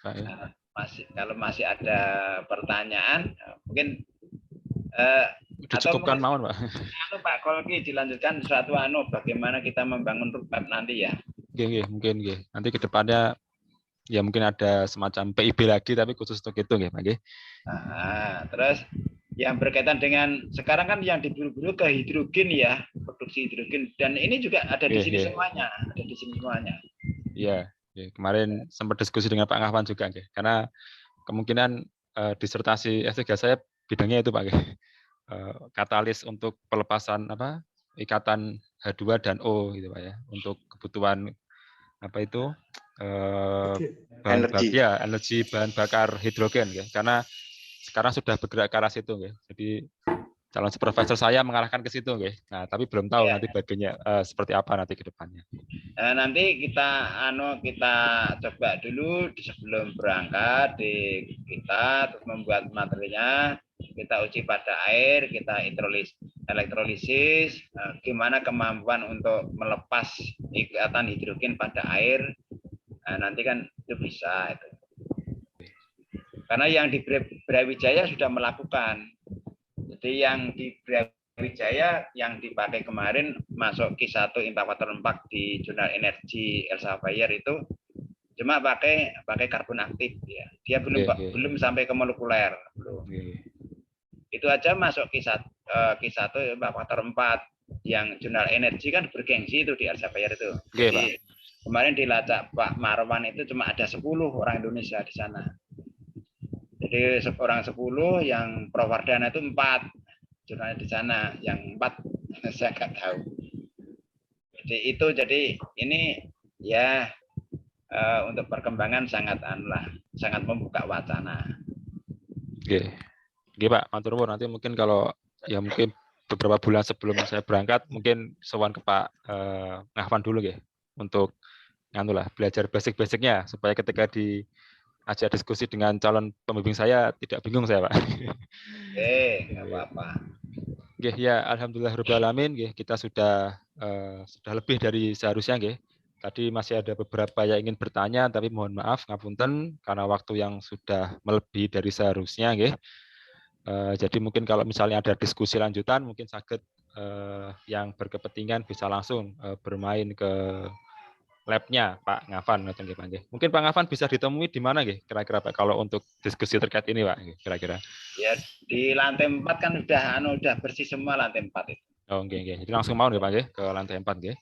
Kalau masih ada pertanyaan, mungkin cukupkan mawon Pak. Pak Holki dilanjutkan suatu bagaimana kita membangun roadmap nanti ya. Mungkin nanti ke depannya ya mungkin ada semacam PIB lagi tapi khusus untuk itu Pak. Terus yang berkaitan dengan sekarang kan yang diburu-buru ke hidrogen ya, produksi hidrogen, dan ini juga ada di sini semuanya, Iya, kemarin sempat diskusi dengan Pak Ngahwan juga, karena kemungkinan disertasi S3 saya bidangnya itu Pak, katalis untuk pelepasan ikatan H2 dan O gitu Pak ya, untuk kebutuhan energi bahan bakar hidrogen karena sekarang sudah bergerak ke arah situ Jadi calon supervisor saya mengarahkan ke situ Nah, tapi belum tahu nanti bagiannya seperti apa nanti ke depannya. Nanti kita coba dulu sebelum berangkat kita terus membuat materinya, kita uji pada air, kita elektrolisis, gimana kemampuan untuk melepas ikatan hidrogen pada air. Nanti kan itu bisa itu. Karena yang di Brawijaya sudah melakukan. Jadi yang di Brawijaya yang dipakai kemarin masuk Q1 Impactor 4 di Jurnal Energi Elsevier itu cuma pakai karbon aktif ya. Dia belum sampai ke molekuler. Itu aja masuk Q1 Impactor 4 yang Jurnal Energi kan bergengsi itu di Elsevier itu. Jadi kemarin dilacak Pak Marwan itu cuma ada 10 orang Indonesia di sana. Jadi orang 10 yang Prawardana itu 4 jurnalnya di sana, yang 4 saya nggak tahu. Jadi ini ya untuk perkembangan sangat membuka wacana. Pak matur nuwun, nanti mungkin kalau ya mungkin beberapa bulan sebelum saya berangkat mungkin sowan ke Pak Ngahwan dulu untuk belajar basic-basicnya supaya ketika ajak diskusi dengan calon pembimbing saya tidak bingung saya Pak. Nggak apa-apa. Ya alhamdulillah alamin kita sudah lebih dari seharusnya Tadi masih ada beberapa yang ingin bertanya tapi mohon maaf ngapunten karena waktu yang sudah melebihi dari seharusnya Jadi mungkin kalau misalnya ada diskusi lanjutan, mungkin saged yang berkepentingan bisa langsung bermain ke labnya Pak Ngafan. Mungkin Pak Ngafan bisa ditemui di mana nggih kira-kira Pak kalau untuk diskusi terkait ini Pak kira-kira? Ya di lantai 4 kan udah bersih semua lantai 4 itu. Oh nggih nggih. Jadi langsung mau nggih Pak nggih ke lantai 4 nggih.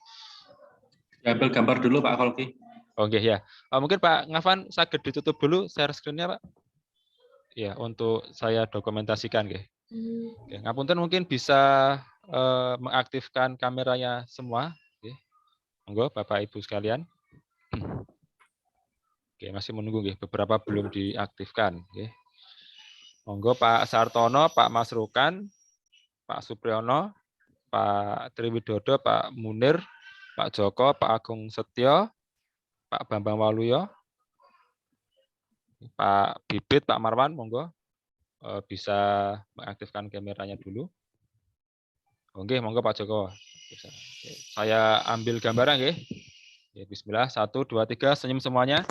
Ambil gambar dulu Pak Kolki. Oh nggih ya. Mungkin Pak Ngafan saged ditutup dulu share screen-nya Pak. Ya, untuk saya dokumentasikan nggih. Oke, ngapunten mungkin bisa mengaktifkan kameranya semua nggih. Monggo Bapak Ibu sekalian. Oke, masih menunggu nggih, beberapa belum diaktifkan nggih. Monggo Pak Sartono, Pak Masrukan, Pak Supriyono, Pak Triwidodo, Pak Munir, Pak Joko, Pak Agung Setyo, Pak Bambang Waluyo, Pak Bibit, Pak Marwan, monggo bisa mengaktifkan kameranya dulu. Oke, monggo Pak Joko. Saya ambil gambaran nggih. Ya, bismillah, 1, 2, 3, senyum semuanya.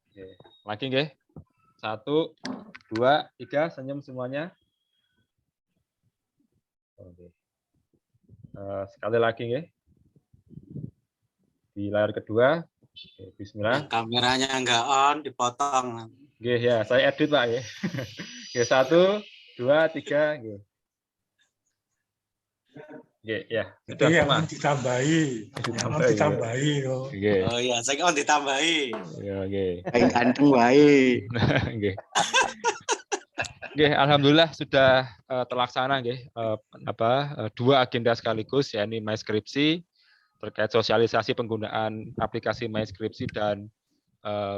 Oke, lagi nggih. 1, 2, 3, senyum semuanya. Oke. Sekali lagi nggih. Di layar kedua. Oke, bismillah. Kameranya enggak on, dipotong. Nggih ya, saya edit Pak nggih. Oke, 1, 2, 3 nggih. Oke, ya. Itu yang ditambahi. Ditambahi kok. Oh iya, saya on ditambahi. Iya, nggih. Ganteng wae. Nggih. Nggih, alhamdulillah sudah terlaksana nggih 2 agenda sekaligus yakni MySkripsi terkait sosialisasi penggunaan aplikasi MySkripsi dan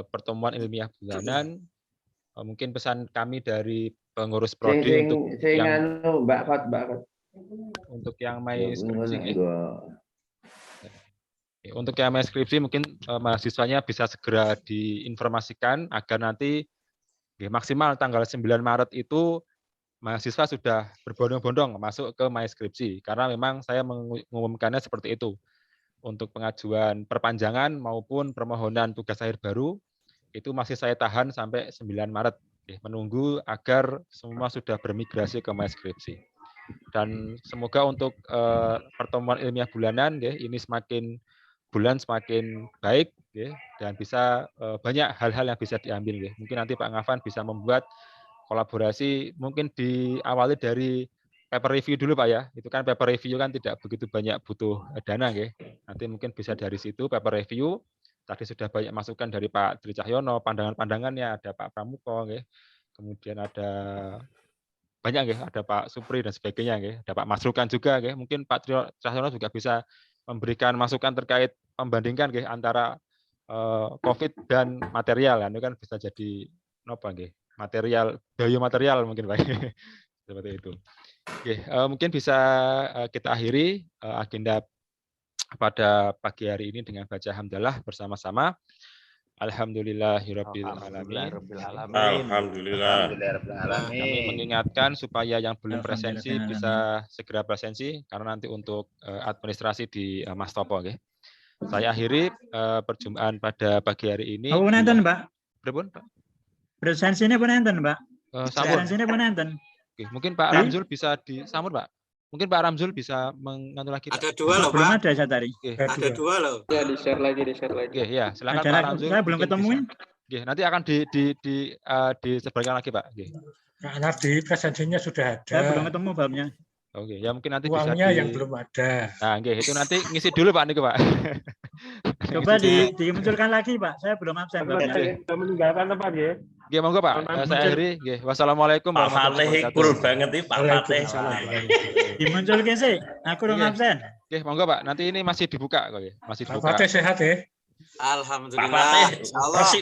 pertemuan ilmiah bulanan. Mungkin pesan kami dari pengurus prodi untuk yang MySkripsi. Untuk yang MySkripsi mungkin mahasiswanya bisa segera diinformasikan agar nanti maksimal tanggal 9 Maret itu mahasiswa sudah berbondong-bondong masuk ke MySkripsi karena memang saya mengumumkannya seperti itu. Untuk pengajuan perpanjangan maupun permohonan tugas akhir baru itu masih saya tahan sampai 9 Maret menunggu agar semua sudah bermigrasi ke MySkripsi. Dan semoga untuk pertemuan ilmiah bulanan ini semakin bulan semakin baik dan bisa banyak hal-hal yang bisa diambil. Mungkin nanti Pak Ngafan bisa membuat kolaborasi mungkin diawali dari paper review dulu Pak ya. Itu kan paper review kan tidak begitu banyak butuh dana Nanti mungkin bisa dari situ paper review. Tadi sudah banyak masukan dari Pak Tri Cahyono, pandangan-pandangannya ada Pak Pramuko kemudian ada banyak ada Pak Supri dan sebagainya ada Pak Masrukan juga Mungkin Pak Tri Cahyono juga bisa memberikan masukan terkait membandingkan antara COVID dan material itu kan bisa jadi material biomaterial mungkin Pak seperti itu. Mungkin bisa kita akhiri agenda pada pagi hari ini dengan baca hamdalah bersama-sama. Alhamdulillahirabbil alamin. Alhamdulillah. Kami mengingatkan supaya yang belum presensi bisa segera presensi karena nanti untuk administrasi di Mas Topo Saya akhiri perjumpaan pada pagi hari ini. Oh, nonton, Pak. Pripun, Pak? Presensinya pun nonton, Pak. Presensinya pun nonton. Oke, mungkin Pak Ramzul bisa disambut, Pak. Mungkin Pak Ramzul bisa mengantu lagi. Ada 2 loh, Pak. Belum ada saya tadi. Ada 2 loh. Ya, di-share lagi. Oke, ya, silakan Pak Ramzul. Saya belum ketemuin. Oke, nanti akan disebarkan lagi, Pak. Karena di presensinya sudah ada. Saya belum ketemu babnya. Oke, ya mungkin nanti uangnya bisa yang belum ada. Nah, itu nanti ngisi dulu Pak Pak. Coba dimunculkan lagi, Pak. Saya belum absen. Kita meninggalkan tempat Monggo Pak. Saya akhiri. Wassalamualaikum warahmatullahi wabarakatuh. Cool banget nih Pak Fatih. Dimunculkan sih. Aku belum absen. Monggo Pak. Nanti ini masih dibuka kok Masih dibuka. Pak Fatih sehat ya. Alhamdulillah. Pak Fatih,